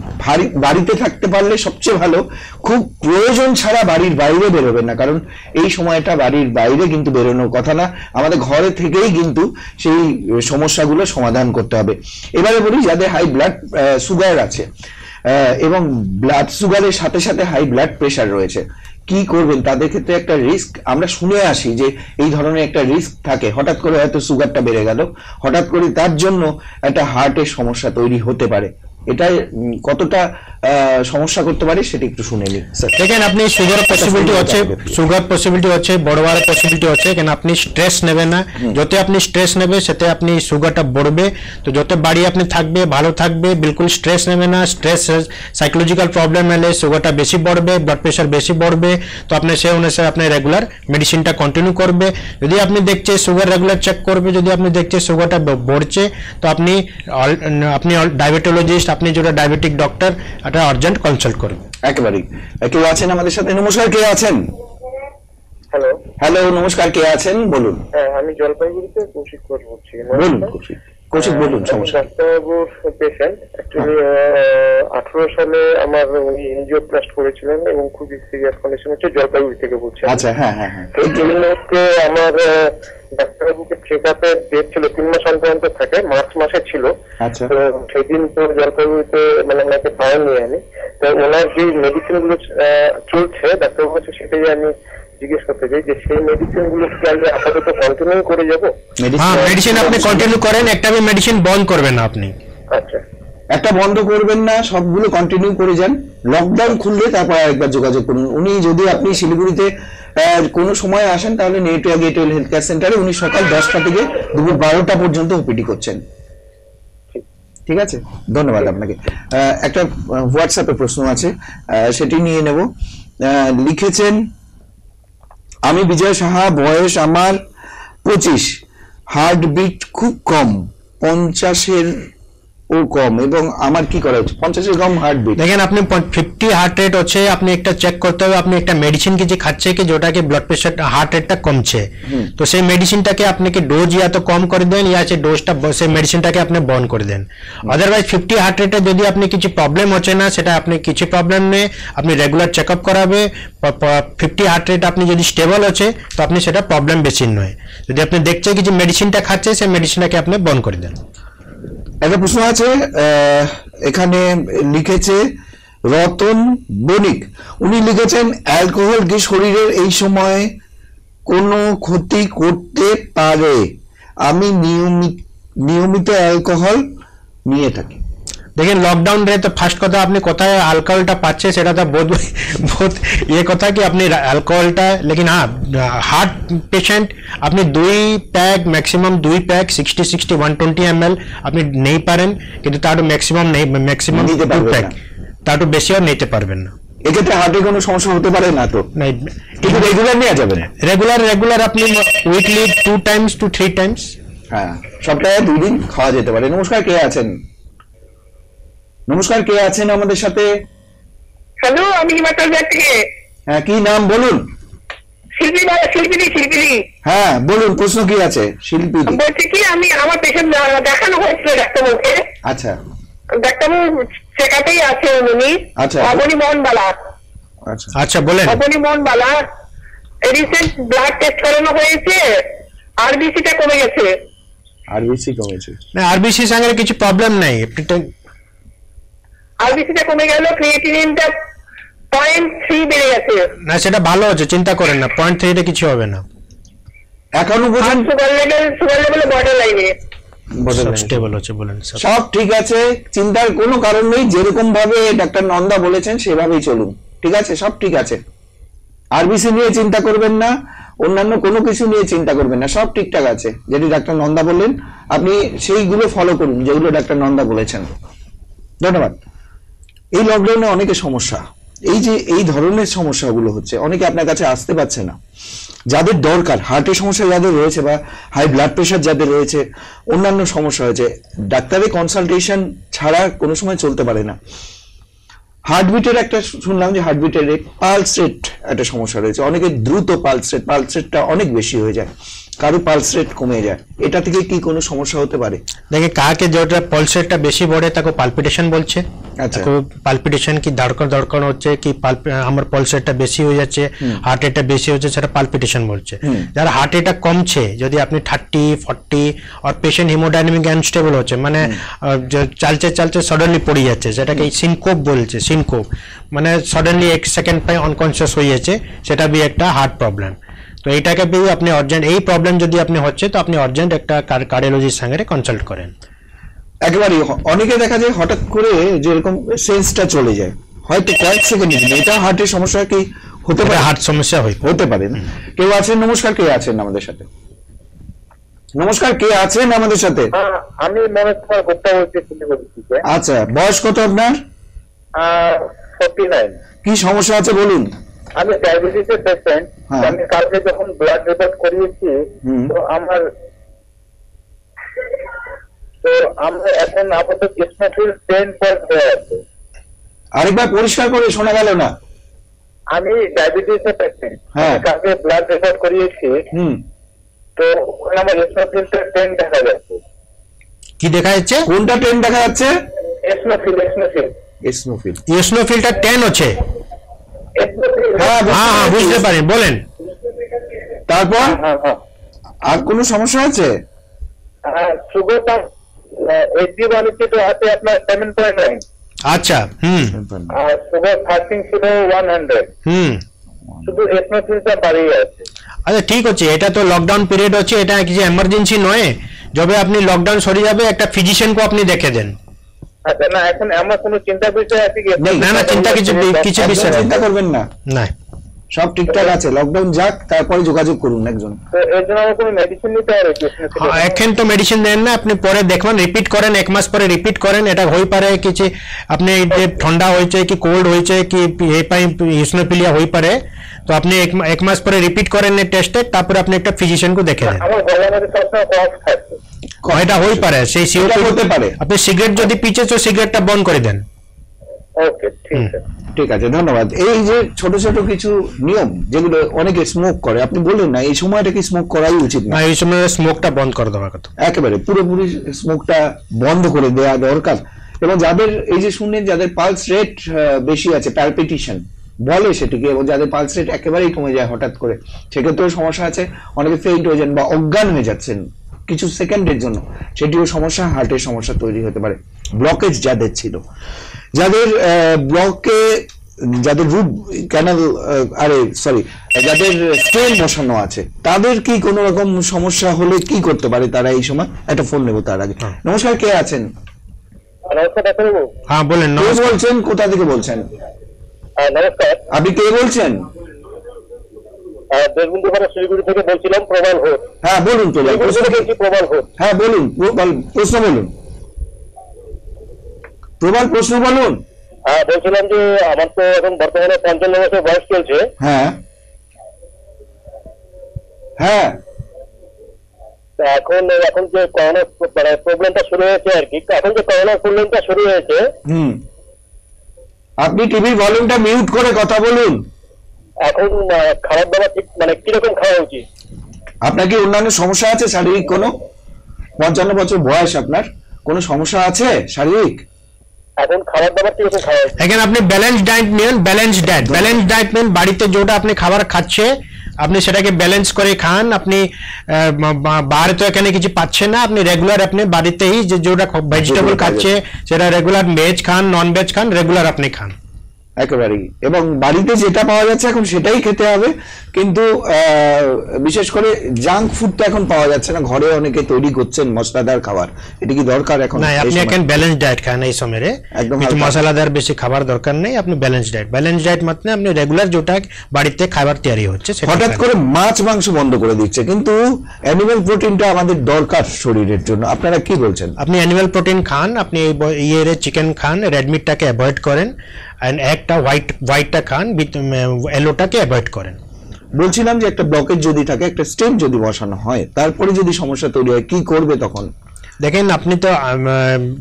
বাড়িতে থাকতে পারলে সবচেয়ে ভালো। খুব প্রয়োজন ছাড়া বাড়ির বাইরে বেরোবেন না, কারণ এই সময়টা বাড়ির বাইরে কিন্তু বেরোনোর কথা না, আমাদের ঘরে থেকেই কিন্তু সেই সমস্যাগুলো সমাধান করতে হবে। এবারে বলি, যাদের হাই ব্লাড সুগার আছে এবং ব্লাড সুগারের সাথে সাথে হাই ব্লাড প্রেশার রয়েছে, কি করবেন তাদের ক্ষেত্রে? একটা রিস্ক আমরা শুনে আসি যে এই ধরনের একটা রিস্ক থাকে, হঠাৎ করে হয়তো সুগারটা বেড়ে গেল, হঠাৎ করে তার জন্য একটা হার্টের সমস্যা তৈরি হতে পারে। এটা কতটা সমস্যা করতে পারে সেটা একটু শুনে নিন। দেখেন আপনি সুগার পসিবিলিটি হচ্ছে বড় হওয়ার পসিবিলিটি হচ্ছে, কেন আপনি স্ট্রেস নেবেন না, যত আপনি স্ট্রেস নেবে সেতে আপনি সুগারটা বাড়বে। তো যত বাড়ি আপনি থাকবে ভালো থাকবে, বিলকুল স্ট্রেস নেবে না। স্ট্রেস সাইকোলজিক্যাল প্রবলেম এলে সুগারটা বেশি বাড়বে, ব্লাড প্রেশার বেশি বাড়বে। তো আপনি সেই অনুসারে আপনি রেগুলার মেডিসিনটা কন্টিনিউ করবে। যদি আপনি দেখছে সুগার রেগুলার চেক করবে, যদি আপনি দেখছে সুগারটা বাড়ছে তো আপনি ডায়াবেটোলজিস্ট, আপনি যেটা ডায়াবেটিক ডক্টর, এটা আর্জেন্ট কনসাল্ট করবে। একেবারেই। কেউ আছেন আমাদের সাথে? নমস্কার, কে আছেন? হ্যালো, হ্যালো, নমস্কার, কে আছেন? বলুন। হ্যাঁ আমি জলপাইগুড়িতে কৌশিক ঘোষ বলছি। বলুন কৌশিক, বলুন সমস্যা। ডাক্তারবাবুর পেশেন্ট অ্যাকচুয়ালি 18 সালে আমার উনি এনজিওপ্লাস্ট করেছিলেন এবং খুবই সিরিয়াস কন্ডিশন হচ্ছে, জলপাইগুড়ি থেকে বলছি। আচ্ছা, হ্যাঁ হ্যাঁ হ্যাঁ। এই জন্য হচ্ছে আমার ডাক্তারবাবুকে চেক আপের ডেট ছিল 3 মাস অন্তর থাকে, মার্চ মাসে ছিল। আচ্ছা। তো সেদিন তো জলপাইগুড়িতে মানে ওনাকে পাওয়া নিয়ে আনি, তো ওনার যে মেডিসিন গুলো চলছে ডাক্তারবাবু কাছে, সেটাই আমি জিজ্ঞেস করতে চাই যে সেই মেডিসিন গুলো কি আমরা আপাতত কন্টিনিউ করে যাবো? হ্যাঁ, মেডিসিন আপনি কন্টিনিউ করেন, একটা মেডিসিন বন্ধ করবেন না আপনি। আচ্ছা, একটা বন্ধ করবেন না, সবগুলো কন্টিনিউ করে যান। লকডাউন খুললে তারপর আরেকবার যোগাযোগ করুন। উনি যদি আপনি শিলিগুড়িতে কোনো সময় আসেন তাহলে নেটওয়ার্ক গেটওয়েল হেলথ কেয়ার সেন্টারে উনি সকাল 10টা থেকে দুপুর 12টা পর্যন্ত ওপিডি করছেন। ঠিক আছে, ধন্যবাদ আপনাকে। একটা হোয়াটসঅ্যাপে প্রশ্ন আছে, সেটি নিয়ে নেব। লিখেছেন, আমি বিজয় সাহা, বয়স আমার 25, হার্টবিট খুব কম, 50-এর ও কম, এবং আমার কি করা উচিত? 50-এর কম হার্টবিট। দেখেন আপনি 50 হার্ট রেট হচ্ছে, আপনি একটা চেক করতে হবে আপনি একটা মেডিসিন কিছু খাচ্ছে কি যেটাকে ব্লাড প্রেশার হার্ট রেটটা কমছে। তো সেই মেডিসিনটাকে আপনাকে ডোজ ইয়া তো কম করে দেন, ইয়া সেই ডোজটা সেই মেডিসিনটাকে আপনি বন্ধ করে দেন। আদারওয়াইজ 50 হার্ট রেটে যদি আপনি কিছু প্রবলেম হচ্ছে না, সেটা আপনি কিছু প্রবলেম নেই, আপনি রেগুলার চেক আপ করাবে। 50 হার্ট রেট আপনি যদি স্টেবল আছে তো আপনি সেটা প্রবলেম বেশি নয়। যদি আপনি দেখছে কিছু মেডিসিনটা খাচ্ছে সেই মেডিসিনটাকে আপনি বন্ধ করে দেন। একটা প্রশ্ন আছে, এখানে লিখেছে রতন বণিক, উনি লিখেছেন, অ্যালকোহল কি শরীরের এই সময় কোনো ক্ষতি করতে পারে? আমি নিয়মিত অ্যালকোহল নিয়ে থাকি। দেখেন লকডাউন রে তো ফার্স্ট কথা আপনি কোথায় অ্যালকোহলটা পাচ্ছে সেটা তো বহুত ये কথা কি আপনি অ্যালকোহলটা, লেকিন হ্যাঁ হার্ট পেশেন্ট আপনি 2 প্যাক ম্যাক্সিমাম 2 প্যাক 60 120 ml আপনি নেই পারেন, কিন্তু তার ম্যাক্সিমাম নেই, ম্যাক্সিমাম 2 প্যাক, তার বেশিও নিতে পারবেন না। এক্ষেত্রে হার্টে কোনো সমস্যা হতে পারে না তো? কিন্তু রেগুলার নেওয়া যাবে না। রেগুলার আপনি উইকলি 2 টাইমস টু 3 টাইমস, হ্যাঁ সপ্তাহে 2 দিন খাওয়া যেতে পারে। নমস্কার, কে আছেন? নমস্কার, কে আছেন আমাদের সাথে? হ্যালো, আমি হিমাচল থেকে। হ্যাঁ, কি নাম বলুন? শিল্পী। হ্যাঁ বলুন, প্রশ্ন কি আছে? শিল্পী বলছি কি, আমি আমার পেশেন্ট দেখানো হয়েছিল ডাক্তারবাবুকে। আচ্ছা, ডাক্তারবাবু চেকআপেই আছে উনি। আচ্ছা। অবনী মোহনবালা। আচ্ছা আচ্ছা বলেন। অবনী মোহনবালা, রিসেন্ট ব্লাড টেস্ট করানো হয়েছে, আরবিসিটা কমে গেছে। আরবিসি কমেছে? না, আরবিসি সঙ্গে কিছু প্রবলেম নাই, আরবিসিটা কমে গেল, ক্রিয়েটিনিনটা 0.3 বেড়ে গেছে। না সেটা ভালো হচ্ছে, চিন্তা করেন না, 0.3 তে কিছু হবে না। এখনো আর পর্যন্ত সুগার লেভেল বর্ডার লাইনে। সব স্টেবল হচ্ছে, বলেন স্যার। সব ঠিক আছে, চিন্তার কোনো কারণ নেই। যেরকম ভাবে ডাক্তার নন্দা বলেছেন সেভাবেই চলুন, ঠিক আছে? সব ঠিক আছে, আরবিসি নিয়ে চিন্তা করবেন না, অন্যান্য কোনো কিছু নিয়ে চিন্তা করবেন না, সব ঠিকঠাক আছে। যেটি ডাক্তার নন্দা বললেন আপনি সেইগুলো ফলো করুন, যেগুলো ডাক্তার নন্দা বলেছেন। ধন্যবাদ। এই লকডাউনে অনেকের সমস্যা, এই যে এই ধরনের সমস্যাগুলো হচ্ছে, অনেকে আপনার কাছে আসতে পারছে না। যাদের দরকার, হার্টের সমস্যা যাদের রয়েছে বা হাই ব্লাড প্রেশার যাদের রয়েছে, অন্যান্য সমস্যা হয়েছে, ডাক্তারের কনসালটেশন ছাড়া কোনো সময় চলতে পারে না। হার্টবিটের একটা শুনলাম যে হার্টবিটের পালস রেট একটা সমস্যা রয়েছে, অনেকের দ্রুত পালস রেটটা অনেক বেশি হয়ে যায়, কারো পালস রেট কমে যায়। এটা থেকে কি কোনো সমস্যা হতে পারে? দেখে কাকে যেটা পালস রেটটা বেশি বড়ে তাকে পালপিটেশন বলছে। আচ্ছা, পালপিটেশন কি ধড়কন হচ্ছে কি আমার পালস রেটটা বেশি হয়ে যাচ্ছে, হার্ট রেটটা বেশি হচ্ছে, সেটা পালপিটেশন বলছে। যারা হার্ট রেটটা কমছে, যদি আপনি 30 40 আর পেশেন্ট হিমোডাইনামিক আনস্টেবল হচ্ছে, মানে চালতে সাডেনলি পড়ে যাচ্ছে, যেটাকে সিনকোপ বলছে। সিনকোপ মানে সাডেনলি 1 সেকেন্ড পাই আনকনসিয়াস হয়ে যাচ্ছে, সেটা বি একটা হার্ট প্রবলেম। তো এইটাকে বি আপনি অর্জেন্ট, এই প্রবলেম যদি আপনি হচ্ছে তো আপনি অর্জেন্ট একটা কার্ডিওলজির সঙ্গে কনসাল্ট করেন। একেবারেই অনেকে দেখা যায় হঠাৎ করে যেরকম সেন্সটা চলে যায়, হয়তো কয়েক সেকেন্ডের জন্য, এটা হার্টের সমস্যা কি হতে পারে? হার্ট সমস্যা হতে পারে না। কেউ আছেন? নমস্কার, কে আছেন আমাদের সাথে? নমস্কার, কে আছেন আমাদের সাথে? আমি মনোজ কুমার গুপ্তা বলছি শিলিগুড়ি থেকে। আচ্ছা, বয়স কত আপনার? 49। কি সমস্যা আছে বলুন? আমি ডায়াবেটিসের পেশেন্ট। হ্যাঁ। আমি কালকে যখন ব্লাড রিপোর্ট করিয়েছি, তো আমার এখন আপাতত ইসনোফিল 10 পয়েন্ট হয়ে আছে। আরেকবার পরিষ্কার করে শোনা গেল না। আমি ডায়াবেটিসের পেশেন্ট। হ্যাঁ। কালকে ব্লাড রিপোর্ট করিয়েছি, তো ওখানে আমার ইসনোফিলটা 10 দেখা যাচ্ছে। কি দেখা যাচ্ছে? কোনটা 10 দেখা যাচ্ছে? ইসনোফিল। ইসনোফিলটা 10 হচ্ছে। হ্যাঁ হ্যাঁ বুঝতে পারেন, বলেন। তারপর হ্যাঁ। আর কোনো সমস্যা আছে? সুগারটা HB1 ছিল হাতে আপনার 7.9। আচ্ছা, আর সুগার ফাস্টিং ছিল 100। শুধু এসনোফিলটা বাড়িয়ে আছে। আচ্ছা ঠিক আছে, এটা তো লকডাউন পিরিয়ড হচ্ছে, এটা কিছু এমার্জেন্সি নয়। যবে আপনি লকডাউন সরে যাবে, একটা ফিজিশিয়ানকে আপনি দেখে দেন। আচ্ছা, না এখন আমার কোনো চিন্তা বিষয় আছে কি? না না চিন্তা কিছু কিছু বিষয় একদম চিন্তা করবেন না, না। সব ঠিকঠাক আছে, লকডাউন যাক তারপরে যোগাযোগ করুন একজন। তো এর জন্য আমার কোনো মেডিসিন নিতে হবে কি? এখন তো মেডিসিন দেন না, আপনি পরে দেখবেন, রিপিট করেন, 1 মাস পরে রিপিট করেন। এটা হই পারে কিছু আপনি ঠান্ডা হয়েছে কি কোল্ড হয়েছে কি এই পাই ইউসনোফিলিয়া হই পারে, তো আপনি 1 মাস পরে রিপিট করেন এই টেস্টে, তারপরে আপনি একটা ফিজিশিয়ানকে দেখে নেন। আমার গলার মধ্যে সবসময় কফ থাকে। এটা হই পারে সেই এটা হতে পারে। আপনি সিগারেট যদি পিছে তো সিগারেটটা বন্ধ করে দেন। ওকে, ঠিক আছে। ঠিক আছে, ধন্যবাদ। এই যে ছোট ছোট কিছু নিয়ম যেগুলো অনেকে স্মোক করে, আপনি বললেন না এই সময়টা কি স্মোক করাই উচিত না? না, এই সময় স্মোকটা বন্ধ করে দেওয়ার কথা, একেবারে পুরোপুরি স্মোকটা বন্ধ করে দেওয়া দরকার। এবং যাদের এই যে শুনলেন যাদের পালস রেট বেশি আছে, প্যালপিটেশন বলে সেটিকে, এবং যাদের পালস রেট একেবারেই কমে যায় হঠাৎ করে, সেক্ষেত্রেও সমস্যা আছে। অনেকে ফেইন্ট হয়ে যান বা অজ্ঞান হয়ে যাচ্ছেন কিছু সেকেন্ডের জন্য, সেটিও সমস্যা, হার্টের সমস্যা তৈরি হতে পারে। ব্লকেজ যাদের ছিল, যাদের ব্লকে, যাদের রুট ক্যানাল যাদের স্টেন বসানো আছে, তাদের কি কোনো রকম সমস্যা হলে কি করতে পারে তারা এই সময়? একটা ফোন নেব তার আগে। নমস্কার, কে আছেন? নমস্কার ডাক্তারবাবু। হ্যাঁ বলেন। কে বলছেন, কোথা থেকে বলছেন? নমস্কার, আপনি কে বলছেন? দেশবন্ধুপাড়া শিলিগুড়ি থেকে বলছিলাম, প্রবাল ঘোষ। হ্যাঁ বলুন তো, প্রবাল ঘোষ। হ্যাঁ বলুন, প্রশ্ন বলুন, প্রবাল প্রশ্ন বলুন। হ্যাঁ, বলছিলাম যে আমার তো এখন বর্তমানে 55 বছর বয়স চলছে। হ্যাঁ হ্যাঁ, এখন যে করোনা প্রবলেমটা শুরু হয়েছে আর কি, এখন যে করোনা প্রবলেমটা শুরু হয়েছে, আপনি টিভির ভলিউমটা মিউট করে কথা বলুন। এখন খাবার দাবার ঠিক কিরকম খাওয়া উচিত? আপনার কি অন্যান্য সমস্যা আছে শারীরিক? কোনো 55 বছর বয়স, আপনার কোনো সমস্যা আছে শারীরিক? এখন খাবার দাবার কিরকম খাওয়া উচিত? এখন আপনি ব্যালেন্স ডায়েট নিন। ব্যালেন্স ডায়েট নিন, বাড়িতে যেটা আপনি খাবার খাচ্ছে আপনি সেটাকে ব্যালেন্স করে খান। আপনি বাইরে তো এখানে কিছু পাচ্ছেন না, আপনি রেগুলার আপনি বাড়িতেই যেটা ভেজিটেবল খাচ্ছে সেটা রেগুলার, ভেজ খান, নন ভেজ খান, রেগুলার আপনি খান একেবারেই। এবং বাড়িতে যেটা পাওয়া যাচ্ছে এখন সেটাই খেতে হবে। কিন্তু বিশেষ করে জাঙ্ক ফুড তো এখন পাওয়া যাচ্ছে না, ঘরে অনেকে তৈরি করছেন মশলাদার খাবার, এটা কি দরকার এখন? না, আপনি এখন ব্যালেন্স ডায়েট খান এই সময়ে, কিছু মশলাদার বেশি খাবার দরকার নেই। আপনি ব্যালেন্স ডায়েট মানে আপনি রেগুলার যেটা বাড়িতে খাবার তৈরি হচ্ছে। হঠাৎ করে মাছ মাংস বন্ধ করে দিচ্ছে, কিন্তু অ্যানিমাল প্রোটিনটা আমাদের দরকার শরীরের জন্য, আপনারা কি বলছেন? আপনি অ্যানিমাল প্রোটিন খান, আপনি চিকেন খান, রেড মিটটাকে অ্যাভয়েড করেন, এন্ড একটা হোয়াইটটা খান, এলোটাকে অ্যাভয়েড করেন। বলছিলাম যে একটা ব্লকেজ যদি থাকে, একটা স্টেন যদি বসানো হয়, তারপরে যদি সমস্যা তৈরি হয় কি করবে তখন? দেখেন, আপনি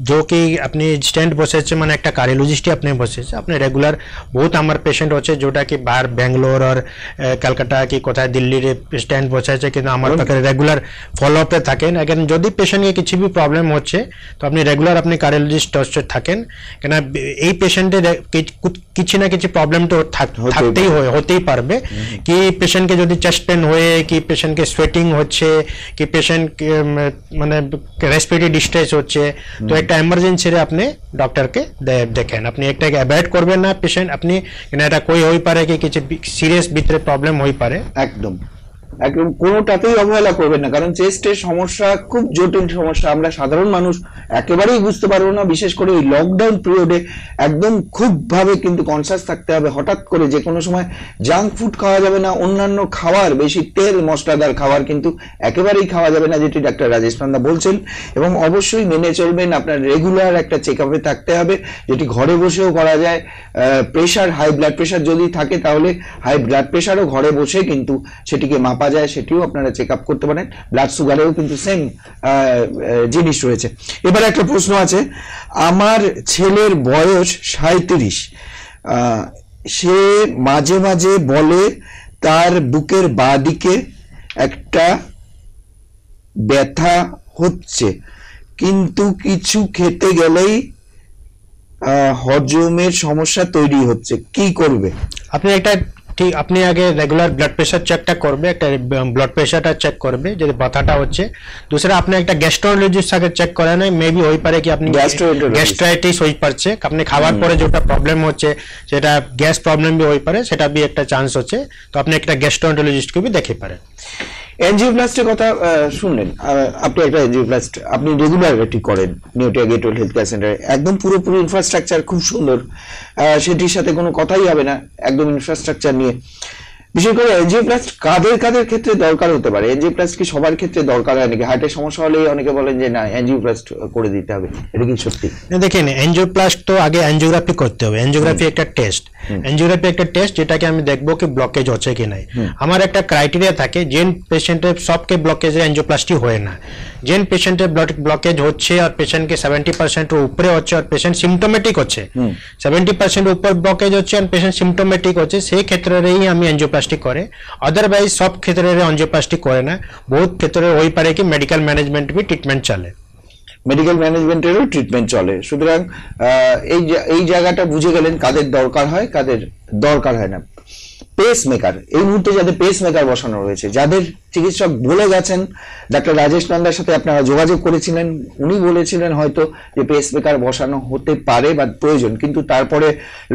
তো কি আপনি স্ট্যান্ড বসেছে মানে একটা কার্ডিওলজিস্ট আপনি বসেছে, আপনি রেগুলার বহুত আমার পেশেন্ট হচ্ছে যেটা কি বাহার ব্যাঙ্গালোর আর কলকাতা কি কোথায় দিল্লির স্ট্যান্ড বসেছে, কিন্তু আমার পাখে রেগুলার ফলো আপে থাকেন। এখন যদি পেশেন্টকে কিছু বি প্রবলেম হচ্ছে তো আপনি রেগুলার আপনি কার্ডিওলজিস্ট থাকেন, কেন এই পেশেন্টের কিছু না কিছু প্রবলেম তো হতেই পারবে। কি পেশেন্টকে যদি চেস্ট পেন হয়ে, কি পেশেন্টকে সোয়েটিং হচ্ছে, কি পেশেন্ট মানে রেসপিরেটরি ডিস্ট্রেস হচ্ছে, তো একটা এমার্জেন্সি রে আপনি ডক্টরকে দেখেন। আপনি একটাকে অ্যাভয়েড করবেন না পেশেন্ট, আপনি এটা কই হই পারে কি কিছু সিরিয়াস ভিতরে প্রবলেম হই পারে। একদম কোনোটাতেই অবহেলা করবেন না, কারণ চেস্টের সমস্যা খুব জটিল সমস্যা, আমরা সাধারণ মানুষ একেবারেই বুঝতে পারবো না। বিশেষ করে এই লকডাউন পিরিয়ডে একদম খুব ভাবে কিন্তু কনসাস থাকতে হবে। হঠাৎ করে যে কোনো সময় জাঙ্ক ফুড খাওয়া যাবে না, অন্যান্য খাবার, বেশি তেল মশলাদার খাবার কিন্তু একেবারেই খাওয়া যাবে না, যেটি ডাক্তার রাজেশ পান্ডা বলছেন। এবং অবশ্যই মেনে চলবেন, আপনার রেগুলার একটা চেক আপে থাকতে হবে, যেটি ঘরে বসেও করা যায়। প্রেশার, হাই ব্লাড প্রেশার যদি থাকে তাহলে হাই ব্লাড প্রেশারও ঘরে বসে কিন্তু সেটিকে মাপা যায়, সেটিও আপনারা চেক আপ করতে পারেন। ব্লাড সুগারেও কিন্তু সেম জিনিস রয়েছে। এবার একটা প্রশ্ন আছে, আমার ছেলের বয়স 37, সে মাঝে মাঝে বলে তার বুকের বাঁ দিকে একটা ব্যথা হচ্ছে, কিন্তু কিছু খেতে গেলেই হজমের সমস্যা তৈরি হচ্ছে, কি করবে? আপনি আগে রেগুলার ব্লাড প্রেশার চেকটা করবে, একটা ব্লাড প্রেশারটা চেক করবে যদি ব্যথাটা হচ্ছে। दूसरा আপনি একটা গ্যাস্ট্রোএন্টারোলজিস্ট থেকে চেক করেন, মেবি হই পারে কি আপনি গ্যাস্ট্রাইটিস হই পারছে, আপনি খাওয়ার পরে যেটা প্রবলেম হচ্ছে সেটা গ্যাস প্রবলেম বি হই পারে, সেটা বি একটা চান্স হচ্ছে। তো আপনি একটা গ্যাস্ট্রোএন্টারোলজিস্টকে বি দেখে পারেন। এনজিওপ্লাস্টের কথা শুনলেন, আপনি একটা এনজিওপ্লাস্ট আপনি রেগুলারিটি করেন নিউটিয়া গেটওয়েল হেলথ কেয়ার সেন্টারে, একদম পুরোপুরি ইনফ্রাস্ট্রাকচার খুব সুন্দর, সেটির সাথে কোনো কথাই হবে না, একদম ইনফ্রাস্ট্রাকচার নিয়ে। বিশেষ করে এনজিওপ্লাস্ট কাদের কাদের ক্ষেত্রে দরকার হতে পারে? এনজিওপ্লাস্ট কি সবার ক্ষেত্রে দরকার হয় নাকি? হার্টের সমস্যা হলে অনেকে বলেন যে না এনজিওপ্লাস্ট করে দিতে হবে, এটা কি সত্যি? দেখেন, এনজিওপ্লাস্ট তো আগে এনজিওগ্রাফি করতে হবে। এনজিওগ্রাফি একটা টেস্ট, এনজিওগ্রাফি একটা টেস্ট যেটাকে আমি দেখবো কি ব্লকেজ হচ্ছে কি নাই। আমার একটা ক্রাইটেরিয়া থাকে, যে পেশেন্টের সবকে ব্লকেজে এনজিওপ্লাস্টি হয় না। যে পেশেন্টের ব্লকেজ হচ্ছে আর পেশেন্টকে 70% উপরে হচ্ছে আর পেশেন্ট সিমটোমেটিক হচ্ছে, 70% উপর ব্লকেজ হচ্ছে আর পেশেন্ট সিমটোমেটিক হচ্ছে, সেই ক্ষেত্রেই আমি এনজিওপ্লাস্টি করে। অদরওয়াইজ সব ক্ষেত্রে এনজিওপ্লাস্টি করে না। বহুত ক্ষেত্রে হয়ে পারে কি মেডিকেল ম্যানেজমেন্ট বি ট্রিটমেন্ট চলে, মেডিকেল ম্যানেজমেন্টেরও ট্রিটমেন্ট চলে। সুতরাং এই জায়গাটা বুঝে গেলেন কাদের দরকার হয় কাদের দরকার হয় না। পেস মেকার, এই মুহূর্তে যাদের পেস মেকার বসানো রয়েছে, যাদের চিকিৎসক বলে গেছেন, ডাক্তার রাজেশ নন্দার সাথে আপনারা যোগাযোগ করেছিলেন, উনি বলেছিলেন হয়তো যে পেস মেকার বসানো হতে পারে বা প্রয়োজন, কিন্তু তারপরে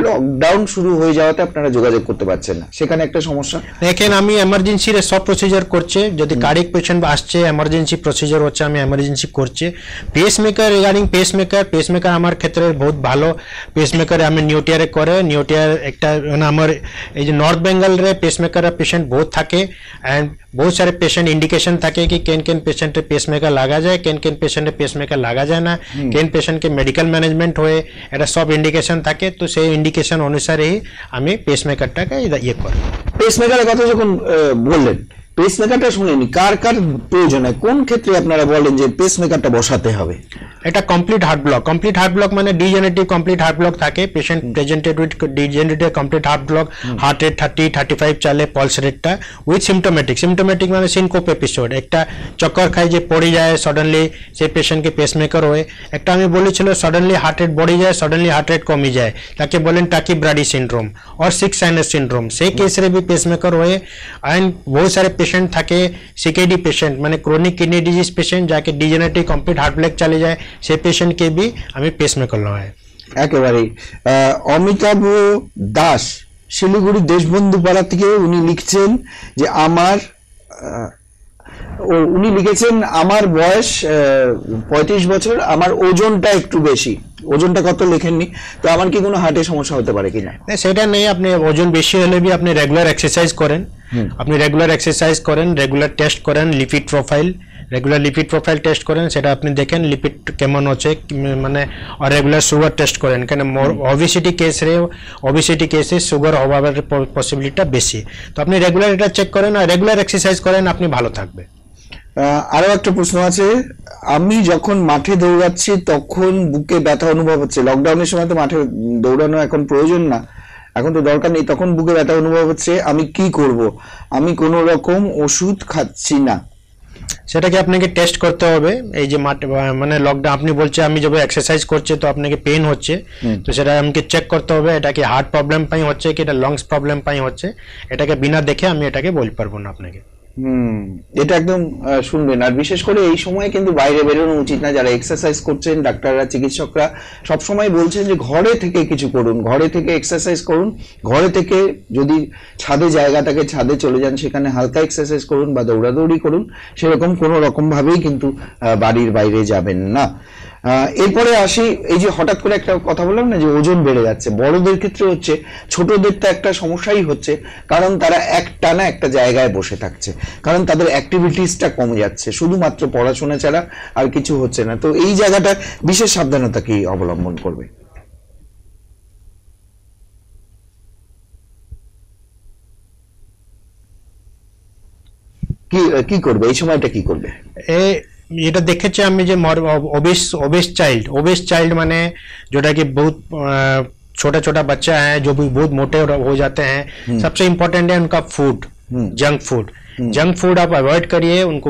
লকডাউন শুরু হয়ে যাওয়াতে আপনারা যোগাযোগ করতে পারছেন না, সেখানে একটা সমস্যা। দেখেন, আমি এমার্জেন্সির সব প্রসিজার করছে, যদি কার্ডিক পেশেন্ট আসছে এমার্জেন্সি প্রসিজার হচ্ছে আমি এমার্জেন্সি করছে। Pace maker, regarding pace maker আমার ক্ষেত্রে বহুত ভালো পেস মেকার আমি নিউটিয়ারে করে। নিউটিয়ার একটা আমার এই যে নর্থ बेंगल रे पेसमेकर पेशेंट बहुत থাকে एंड बहुत सारे पेशेंट इंडिकेशन থাকে कि केन केन पेशेंट पेसमेकर লাগা যায়, केन केन पेशेंट पेसमेकर লাগা যায় না, केन पेशेंट के मेडिकल मैनेजमेंट হয়ে এটা সব ইন্ডিকেশন থাকে। তো সেই ইন্ডিকেশন অনুসারেই আমি পেসমেকারটাকে ইয়ে করি। পেসমেকারের কথা যখন বললেন, পেসমেকারটা শুনেনি কার কার প্রয়োজন হয়, কোন ক্ষেত্রে আপনারা বলেন যে পেসমেকারটা বসাতে হবে? এটা কমপ্লিট হার্ট ব্লক মানে ডিজেনারেটিভ কমপ্লিট হার্ট ব্লক থাকে, patient presented with degenerative complete heart block, heart rate 30-35 চলে, পালস রেটটা উইথ সিমটোমেটিক মানে সিনকোপ এপিসোড, একটা চক্কর খাই যে পড়ে যায় সডেনলি, সেই পেশেন্টকে পেসমেকার হয়। একটা আমি বলেছিল সডেনলি হার্ট রেট बढ़ যায়, সডেনলি হার্ট রেট কমে যায়, তাকে বলেন টাকিব্রাডি সিন্ড্রোম और सिक्स साइनस सिंड्रोम, সেই কেসে भी पेसमेकर হয়। एंड बहुत सारे पेशेंट থাকে সিকেডি পেশেন্ট মানে ক্রনিক কিডনি ডিজিজ পেশেন্ট, যাকে ডিজেনারেটিভ কমপ্লিট হার্ট ব্লক চলে যায়, সেই পেশেন্টকে भी আমি পেসমেকার লাগাই। একেবারেই অমিতাভ দাস শিলিগুড়ি দেশবন্ধু পাড়া থেকে উনি লিখছেন যে উনি লিখেছেন আমার বয়স 35 বছর, আমার ওজনটা একটু বেশি। ওজনটা কত লেখেননি, তো আমার কি কোনো হার্টের সমস্যা হতে পারে কিনা? সেটা নেই, আপনি ওজন বেশি হলে भी আপনি রেগুলার এক্সারসাইজ করেন, রেগুলার টেস্ট করেন, রেগুলার লিপিড প্রোফাইল টেস্ট করেন, সেটা আপনি দেখেন লিপিড কেমন হচ্ছে মানে, আর রেগুলার সুগার টেস্ট করেন, কেন ওবিসিটি কেসে সুগার হওয়ার পসিবিলিটিটা বেশি। তো আপনি রেগুলার এটা চেক করেন আর রেগুলার এক্সারসাইজ করেন, আপনি ভালো থাকবে। আরো একটা প্রশ্ন আছে, আমি যখন মাঠে দৌড়াচ্ছি তখন বুকে ব্যথা অনুভব হচ্ছে। লকডাউনের সময় তো মাঠে দৌড়ানো এখন প্রয়োজন না, এখন তো দরকার নেই, তখন বুকে ব্যথা অনুভব হচ্ছে, আমি কি করব? আমি কোনো রকম ওষুধ খাচ্ছি না। সেটাকে আপনাকে টেস্ট করতে হবে। এই যে মানে লকডাউন আপনি বলছে আমি যবে এক্সারসাইজ করছে তো আপনাকে পেন হচ্ছে, তো সেটা আমাকে চেক করতে হবে এটা কি হার্ট প্রবলেম পাই হচ্ছে কি এটা লাংস প্রবলেম পাই হচ্ছে। এটাকে বিনা দেখে আমি এটাকে বলতে পারবো না আপনাকে। এটা একদম শুনবেন। আর বিশেষ করে এই সময় কিন্তু বাইরে বেরোনো উচিত না। যারা এক্সারসাইজ করছেন, ডাক্তাররা চিকিৎসকরা সব সময় বলছেন যে ঘরে থেকে কিছু করুন, ঘরে থেকে এক্সারসাইজ করুন, ঘরে থেকে যদি ছাদে জায়গা থাকে ছাদে চলে যান, সেখানে হালকা এক্সারসাইজ করুন বা দৌড়াদৌড়ি করুন, সেরকম কোনো রকম ভাবেই কিন্তু বাড়ির বাইরে যাবেন না। এরপরে আসি, এই যে হঠাৎ করে একটা কথা বললাম না যে ওজন বেড়ে যাচ্ছে, বড়দের ক্ষেত্রে হচ্ছে, ছোটদের তো একটা সমস্যাই হচ্ছে, কারণ তারা একটানা একটা জায়গায় বসে থাকছে, কারণ তাদের অ্যাক্টিভিটিসটা কমে যাচ্ছে, শুধুমাত্র পড়াশোনা ছাড়া আর কিছু হচ্ছে না। তো এই জায়গাটা বিশেষ সাবধানতা কি অবলম্বন করবে? কি করবে এই সময়টা, কি করবে? এটা দেখেছি আমি যে ओबेस चाइल्ड माने जोटा कि बहुत छोटा छोटा बच्चा है जो भी बहुत मोटे हो जाते हैं, सबसे इम्पोर्टेंट है उनका फूड, जंक फूड आप अवॉइड करिए, उनको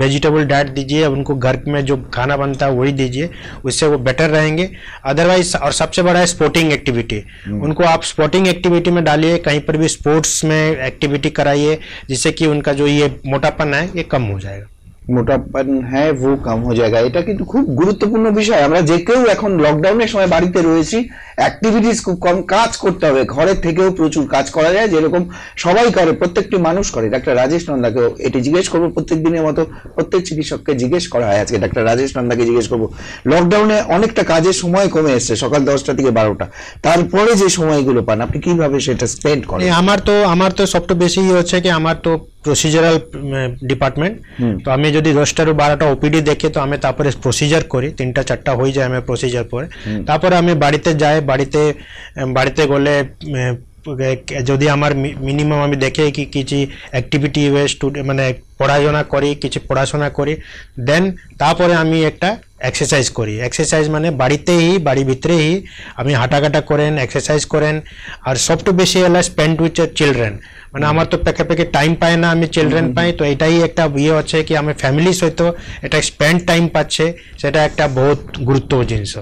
वेजिटेबल डाइट दीजिए, उनको घर में जो खाना बनता है वही दीजिए, उससे वो बेटर रहेंगे। अदरवाइज और सबसे बड़ा है स्पोर्टिंग एक्टिविटी, उनको आप स्पोर्टिंग एक्टिविटी में डालिए, कहीं पर भी स्पोर्ट्स में एक्टिविटी कराइए, जिससे कि उनका जो ये मोटापन है ये कम हो जाएगा। मोटापन है वो कम हो जाएगा, এটা কিন্তু খুব গুরুত্বপূর্ণ বিষয়। আমরা যে কেউ এখন লকডাউনের সময় বাড়িতে রয়েছি, অ্যাক্টিভিটিস খুব কম, কাজ করতে হবে, ঘরের থেকেও প্রচুর কাজ করা যায় যেরকম সবাই করে, প্রত্যেকটি মানুষ করে। ডাক্তার রাজেশ নন্দাকেও এটি জিজ্ঞেস করবো, প্রত্যেক দিনের মতো প্রত্যেক চিকিৎসককে জিজ্ঞেস করা হয়, আজকে ডাক্তার রাজেশ নন্দাকে জিজ্ঞেস করবো। লকডাউনে অনেকটা কাজের সময় কমে এসছে, সকাল 10টা থেকে 12টা, তারপরে যে সময়গুলো পান আপনি কিভাবে সেটা স্পেন্ড করেন? আমার তো সবচেয়ে বেশি হচ্ছে কি আমার তো প্রসিজারাল ডিপার্টমেন্ট, তো আমি যদি 10টা ରୁ 12টা ওপিডি দেখে তো আমি তারপরে প্রসিজার করি, 3টা 4টা হয়ে যায় আমি প্রসিজার পরে, তারপরে আমি বাড়িতে যাই, বাড়িতে গেলে যদি আমার মিনিমাম আমি দেখে কি কিছু অ্যাক্টিভিটি মানে পড়াশোনা করি দেন তারপরে আমি একটা এক্সারসাইজ করি। এক্সারসাইজ মানে বাড়ির ভিতরেই আমি হাঁটাঘাটা করেন, এক্সারসাইজ করেন। আর সবচেয়ে বেশি হলো স্পেন্ড উইথ চিলড্রেন, মানে আমার তো পেকে টাইম পায় না, আমি চিলড্রেন পাই, তো এটাই একটা ইয়ে হচ্ছে কি আমি ফ্যামিলির সহিত এটা স্পেন্ড টাইম পাচ্ছে, সেটা একটা বহুত গুরুত্বপূর্ণ জিনিস।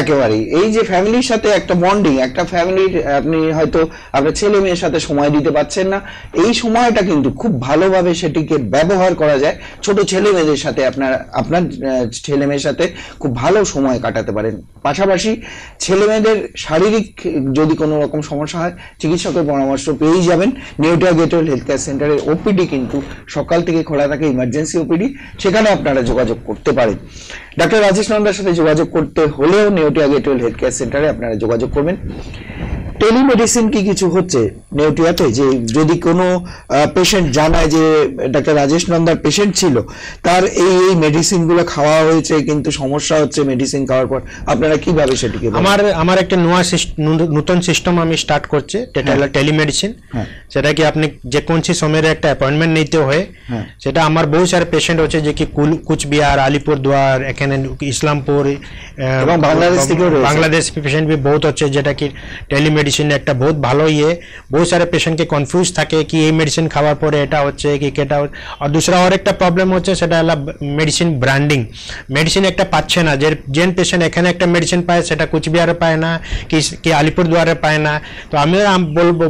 একেবারেই এই যে ফ্যামিলির সাথে একটা বন্ডিং, একটা ফ্যামিলির আপনি হয়তো আপনার ছেলে মেয়ের সাথে সময় দিতে পারছেন না, এই সময়টা কিন্তু খুব ভালোভাবে সেটিকে ব্যবহার করা যায়। ছোট ছেলে মেয়েদের সাথে আপনার ছেলে মেয়ের সাথে খুব ভালো সময় কাটাতে পারেন। পাশাপাশি ছেলে মেয়েদের শারীরিক যদি কোনো রকম সমস্যা হয় চিকিৎসকের পরামর্শ পেয়েই যাবেন। নেউটিয়া গেটওয়েল হেলথ কেয়ার সেন্টারের ওপিডি কিন্তু সকাল থেকে খোলা থাকে, ইমার্জেন্সি ওপিডি, সেখানে আপনারা যোগাযোগ করতে পারেন। ডাক্তার রাজেশ নন্দার সাথে যোগাযোগ করতে হলেও নেউটিয়া গেটওয়েল হেলথ কেয়ার সেন্টারে আপনারা যোগাযোগ করবেন। টেলিমেডিসিন কি কিছু হচ্ছে নেউটিয়াতে? যে যদি কোনো পেশেন্ট জানায় যে ডাক্তার রাজেশ নন্দার পেশেন্ট ছিল, তার এই মেডিসিনগুলো খাওয়া হয়েছে কিন্তু সমস্যা হচ্ছে মেডিসিন খাওয়ার পর, আপনারা কিভাবে সেটিকে? আমার একটা নতুন সিস্টেম আমি স্টার্ট করছি, টেলিমেডিসিন। সেটা কি আপনি যে কোন সময়ের একটা অ্যাপয়েন্টমেন্ট নিতে হয়, সেটা আমার বহু সারে পেশেন্ট হচ্ছে যে কি কুচবিহার, আলিপুরদুয়ার, এখানে ইসলামপুর এবং বাংলাদেশ পেশেন্ট भी बहुत अच्छे, যেটা কি টেলিমেডিসিন একটা বহুত ভালো ইয়ে। বহুত সারে পেশেন্টকে কনফিউজ থাকে কি এই মেডিসিন খাওয়ার পরে এটা হচ্ছে কি কেটা। আর দুসরা আর একটা প্রবলেম হচ্ছে সেটা হলো মেডিসিন ব্র্যান্ডিং, মেডিসিন একটা পাচ্ছে না। যে পেশেন্ট এখানে একটা মেডিসিন পায় সেটা কুচবিহারে পায় না, কি আলিপুরদুয়ারে পায় না। তো আমি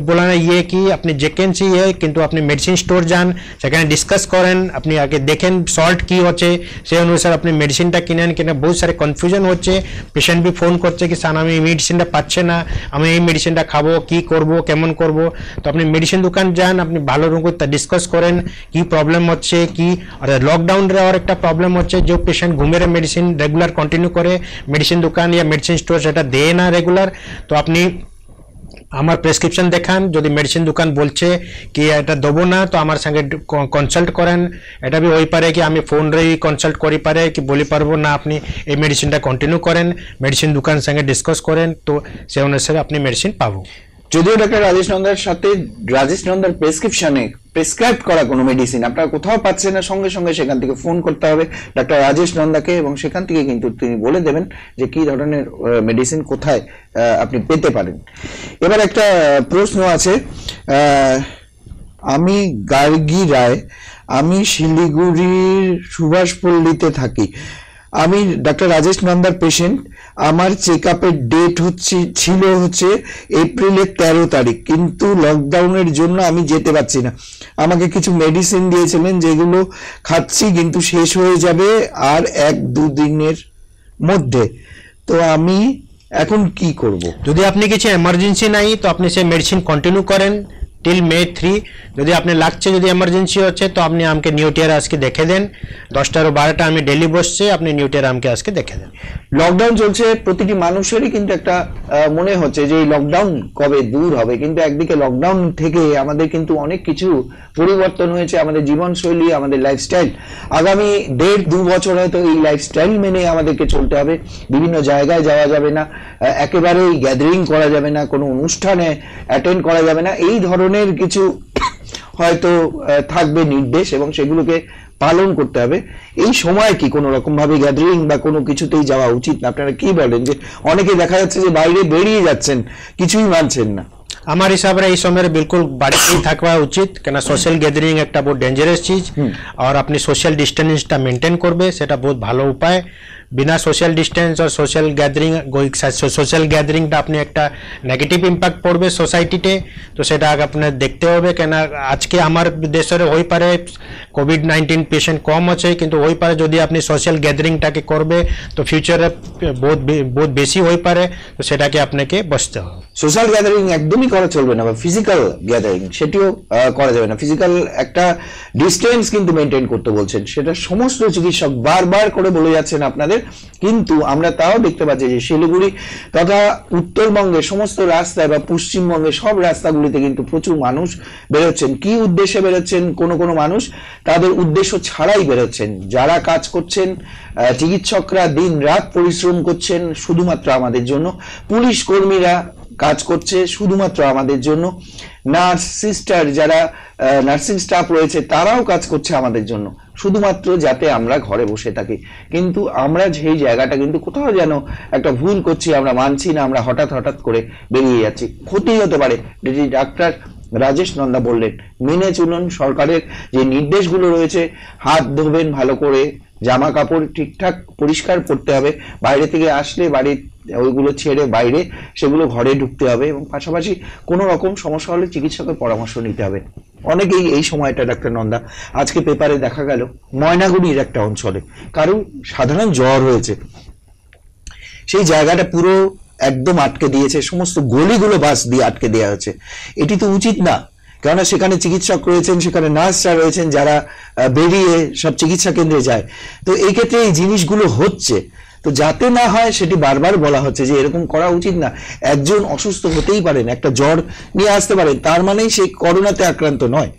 বলা না ইয়ে কি আপনি যেকেন্সি ইয়ে, কিন্তু আপনি মেডিসিন স্টোর যান, সেখানে ডিসকাস করেন, আপনি আগে দেখেন সল্ট কি হচ্ছে, সেই অনুসারে আপনি মেডিসিনটা কিনেন। বহুত সারে কনফিউশন হচ্ছে, পেশেন্ট भी ফোন করছে কি স্যার আমি এই মেডিসিনটা পাচ্ছে না, আমি এই মেডিসিনটা খাবো, কি করব, কেমন করব। তো আপনি মেডিসিন দোকান যান, আপনি ভালো রকম ডিসকাস করেন কি প্রবলেম হচ্ছে কি। আর লকডাউনের আর একটা প্রবলেম হচ্ছে যে পেশেন্ট ঘুমের মেডিসিন রেগুলার কন্টিনিউ করে, মেডিসিন দোকান ইয়া মেডিসিন স্টোর সেটা দেয় না রেগুলার। তো আপনি আমার প্রেসক্রিপশন দেখান, যদি মেডিসিন দোকান বলছে কি এটা দেবো না তো আমার সঙ্গে কনসাল্ট করেন। এটা भी হই পারে কি আমি ফোনরে কনসাল্ট করি পারে কি বলি পারবো না আপনি এই মেডিসিনটা কন্টিনিউ করেন, মেডিসিন দোকান সঙ্গে ডিসকাস করেন, তো সেই অনুসারে আপনি মেডিসিন পাবো। যদিও ডাক্তার রাজেশ নন্দার সাথে রাজেশ নন্দার প্রেসক্রিপশনে প্রেসক্রাইব করা কোনো মেডিসিন আপনারা কোথাও পাচ্ছেন না, সঙ্গে সঙ্গে সেখান থেকে ফোন করতে হবে ডাক্তার রাজেশ নন্দাকে, এবং সেখান থেকে কিন্তু তিনি বলে দেবেন যে কি ধরনের মেডিসিন কোথায় আপনি পেতে পারেন। এবার একটা প্রশ্ন আছে, আমি গার্গী রায়, আমি শিলিগুড়ির সুভাষপল্লীতে থাকি, আমি ডাক্তার রাজেশ নন্দার পেশেন্ট, আমার চেকআপের ডেট ছিল এপ্রিলের 13 তারিখ, কিন্তু লকডাউনের জন্য আমি যেতে পারছি না। আমাকে কিছু মেডিসিন দিয়েছিলেন যেগুলো খাচ্ছি কিন্তু শেষ হয়ে যাবে আর 1-2 দিনের মধ্যে, তো আমি এখন কি করব? যদি আপনি কিছু এমার্জেন্সি নাই তো আপনি সেই মেডিসিন কন্টিনিউ করেন টিল May 3। যদি আপনি লাগছে যদি এমার্জেন্সি হচ্ছে তো আপনি আমাকে নিউটিয়ার আজকে দেখে দেন, 10টা ରୁ 12টা আমি ডেলি বসছে, আপনি নিউটিয়ার আমাকে আজকে দেখে দেন। লকডাউন চলছে, প্রতিটি মানুষেরই কিন্তু একটা মনে হচ্ছে যে এই লকডাউন কবে দূর হবে, কিন্তু একদিকে লকডাউন থেকে আমাদের কিন্তু অনেক কিছু পরিবর্তন হয়েছে, আমাদের জীবনশৈলী, আমাদের লাইফস্টাইল। আগামী 1.5-2 বছর হয়তো এই লাইফস্টাইল মেনে আমাদেরকে চলতে হবে। বিভিন্ন জায়গায় যাওয়া যাবে না, একেবারেই গ্যাদারিং করা যাবে না, কোনো অনুষ্ঠানে অ্যাটেন্ড করা যাবে না, এই ধরনের কিছু হয়তো থাকবে নির্দেশ এবং সেগুলোকে পালন করতে হবে। এই সময় কি কোনো রকম ভাবে গ্যাদারিং বা কোনো কিছুতেই যাওয়া উচিত না? আপনারা কি বলেন? যে অনেকে দেখা যাচ্ছে যে বাইরে বেরিয়ে যাচ্ছেন, কিছুই মানছেন না। আমার হিসাবে এই সময় বিলকুল বাড়িতেই থাকা উচিত, কেন সোশ্যাল গ্যাদারিং একটা বহুত ডেঞ্জারাস চিজ, আর আপনি সোশ্যাল ডিস্টেন্সটা মেনটেন করবে সেটা বহুত ভালো উপায়। बिना सोशल डिस्टेंस और सोशल গ্যাদারিংটা আপনি একটা নেগেটিভ ইম্প্যাক্ট পড়বে সোসাইটিতে তো সেটা আপনি দেখতে হবে কেন আজকে আমার দেশের হই পারে কোভিড-19 পেশেন্ট কম আছে কিন্তু হই পারে যদি আপনি সোশ্যাল গ্যাদারিংটাকে করবে তো ফিউচারে বহুত বেশি হই পারে তো সেটাকে আপনাকে বসতে হবে সোশ্যাল গ্যাদারিং একদমই করা চলবে না বা ফিজিক্যাল গ্যাদারিং সেটিও করা যাবে না ফিজিক্যাল একটা ডিস্টেন্স কিন্তু মেনটেন করতে বলছেন সেটা সমস্ত চিকিৎসক বারবার করে বলে যাচ্ছেন আপনাদের কিন্তু আমরা তাও দেখতে পাচ্ছি যে শিলিগুড়ি তথা উত্তরবঙ্গের সমস্ত রাস্তায় বা পশ্চিমবঙ্গের সব রাস্তাগুলিতে কিন্তু প্রচুর মানুষ বেরোচ্ছেন কি উদ্দেশ্যে বেরোচ্ছেন কোনো মানুষ তাদের উদ্দেশ্য ছাড়াই বেরোচ্ছেন যারা কাজ করছেন চিকিৎসকরা দিন রাত পরিশ্রম করছেন শুধুমাত্র আমাদের জন্য পুলিশ কর্মীরা কাজ করছে শুধুমাত্র আমাদের জন্য নার্স সিস্টার যারা নার্সিং স্টাফ রয়েছে তারাও কাজ করছে আমাদের জন্য শুধুমাত্র যাতে আমরা ঘরে বসে থাকি কিন্তু আমরা সেই জায়গাটা কিন্তু কোথাও যেন একটা ভুল করছি আমরা মানছি না আমরা হঠাৎ করে বেরিয়ে যাচ্ছি ক্ষতি হতে পারে যেটি ডাক্তার রাজেশ নন্দা বললেন মেনে চলুন সরকারের যে নির্দেশগুলো রয়েছে হাত ধোবেন ভালো করে জামা কাপড় ঠিকঠাক পরিষ্কার পরতে হবে বাইরে থেকে আসলে বাড়ির ওইগুলো ছেড়ে বাইরে সেগুলো ঘরে ঢুকতে হবে এবং পাশাপাশি কোনো রকম সমস্যা হলে চিকিৎসকের পরামর্শ নিতে হবে অনেকেই এই সময়টা ডাক্তার নন্দা আজকে পেপারে দেখা গেল ময়নাগুড়ির একটা অঞ্চলে কারো সাধারণ জ্বর হয়েছে সেই জায়গাটা পুরো একদম আটকে দিয়েছে সমস্ত গলিগুলো বাস দিয়ে আটকে দেওয়া হয়েছে এটি তো উচিত না কেননা সেখানে চিকিৎসক রয়েছেন সেখানে নার্সরা রয়েছেন যারা বেরিয়ে সব চিকিৎসা কেন্দ্রে যায় তো এই ক্ষেত্রে এই জিনিসগুলো হচ্ছে তো যাতে না হয় সেটি বারবার বলা হচ্ছে যে এরকম করা উচিত না একজন অসুস্থ হতেই পারেন একটা জ্বর নিয়ে আসতে পারেন তার মানেই সেই করোনাতে আক্রান্ত নয়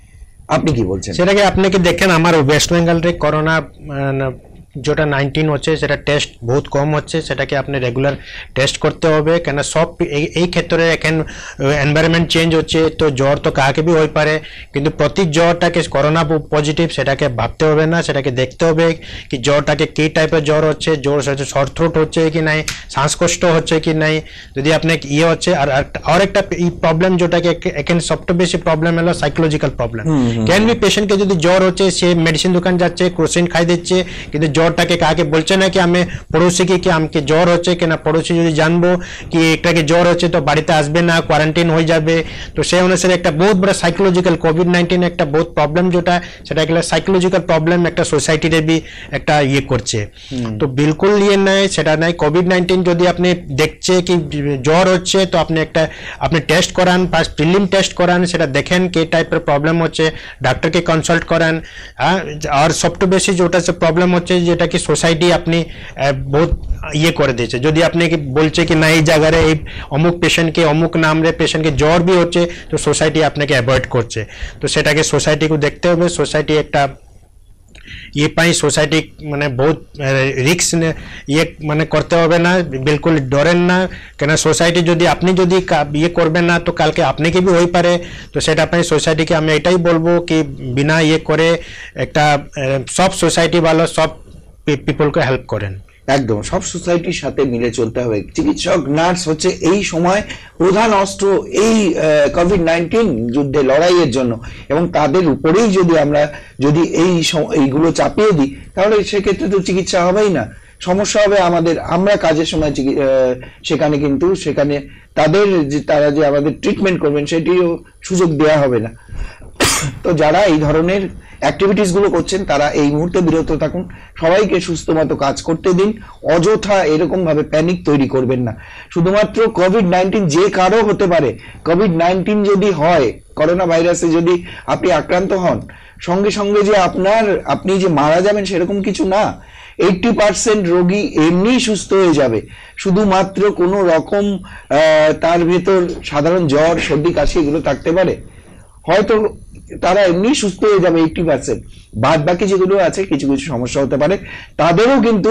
আপনি কি বলছেন সেটাকে আপনাকে দেখেন আমার ওয়েস্ট বেঙ্গলরে করোনা যেটা 19 হচ্ছে সেটা টেস্ট বহুত কম হচ্ছে সেটাকে আপনি রেগুলার টেস্ট করতে হবে কেন সব এই ক্ষেত্রে এখন এনভায়রনমেন্ট চেঞ্জ হচ্ছে তো জ্বর তো কাকে भी হই পারে কিন্তু প্রতি জ্বরটাকে করোনা পজিটিভ সেটাকে ভাবতে হবে না সেটাকে দেখতে হবে কি জ্বরটাকে কি টাইপের জ্বর হচ্ছে জ্বর হচ্ছে শর্ট থ্রোট হচ্ছে কি নাই শ্বাসকষ্ট হচ্ছে কি নাই যদি আপনি ইয়ে হচ্ছে আর একটা প্রবলেম যেটাকে এখন সবচেয়ে বেশি প্রবলেম হলো সাইকোলজিক্যাল প্রবলেম কেন भी পেশেন্টকে যদি জ্বর হচ্ছে সে মেডিসিন দোকান যাচ্ছে ক্রোসিন খাই দিচ্ছে কিন্তু জ্বরটাকে কাকে বলছে না কি আমি পড়োশিকে কি আমাকে জ্বর হচ্ছে কিনা পড়োশি যদি জানবো কি একটাকে জ্বর হচ্ছে তো বাড়িতে আসবে না কোয়ারেন্টাইন হয়ে যাবে তো সেই অনুসারে একটা বহুত বড় সাইকোলজিক্যাল কোভিড-19 একটা বহুত প্রবলেম যেটা সেটা একটা সাইকোলজিক্যাল প্রবলেম একটা সোসাইটিতে भी একটা ইয়ে করছে তো বিলকুল ইয়ে নাই সেটা নাই কোভিড-19 যদি আপনি দেখছে কি জ্বর হচ্ছে তো আপনি টেস্ট করান ফার্স্ট প্রিলিম টেস্ট করান সেটা দেখেন কি টাইপের প্রবলেম হচ্ছে ডাক্তারকে কনসাল্ট করান আর সবচেয়ে বেশি যেটা প্রবলেম হচ্ছে যেটা কি সোসাইটি আপনি বহুত ইয়ে করে দিয়েছে যদি আপনি কি বলছে কি না এই জায়গায় এই অমুক পেশেন্টকে অমুক নামরে পেশেন্টকে জ্বর भी হচ্ছে তো সোসাইটি আপনাকে অ্যাভয়েড করছে তো সেটাকে সোসাইটিকে দেখতে হবে সোসাইটি একটা ये पाई सोसाइटी माने बहुत रिक्स ये माने करते হবে না बिल्कुल डरेन ना কেন সোসাইটি যদি আপনি যদি ইয়ে করবেন না তো কালকে আপনাকে भी হই পারে তো সেটা পাই সোসাইটিকে আমি এটাই বলবো কি বিনা ইয়ে করে একটা সব সোসাইটি वाला সব পিপল কে হেল্প করেন একদম সব সোসাইটির সাথে মিলে চলতে হবে চিকিৎসক নার্স হচ্ছে এই সময় প্রধান অস্ত্র এই কোভিড-19 যুদ্ধে লড়াইয়ের জন্য এবং তাদের উপরেই যদি আমরা যদি এইগুলো চাপিয়ে দিই তাহলে সেক্ষেত্রে তো চিকিৎসা হবেই না সমস্যা হবে আমরা কাজের সময় সেখানে তারা যে আমাদের ট্রিটমেন্ট করবেন সেটিও সুযোগ দেওয়া হবে না তো যারা এই ধরনের অ্যাক্টিভিটিস গুলো করছেন তারা এই মুহূর্তে বিরত থাকুন সবাইকে সুস্থ মতো কাজ করতে দিন অযথা এরকম ভাবে প্যানিক তৈরি করবেন না শুধুমাত্র কোভিড-19 যে কারো হতে পারে কোভিড-19 যদি হয় করোনা ভাইরাসে যদি আপনি আক্রান্ত হন সঙ্গে সঙ্গে যে আপনি যে মারা যাবেন সেরকম কিছু না 80% রোগী এমনি সুস্থ হয়ে যাবে শুধুমাত্র কোনো রকম তার ভেতর সাধারণ জ্বর সর্দি কাশি এগুলো থাকতে পারে হয়তো তারা এমনি সুস্থ হয়ে যাবে 80% বাদ বাকি যেগুলো আছে কিছু সমস্যা হতে পারে তাদেরও কিন্তু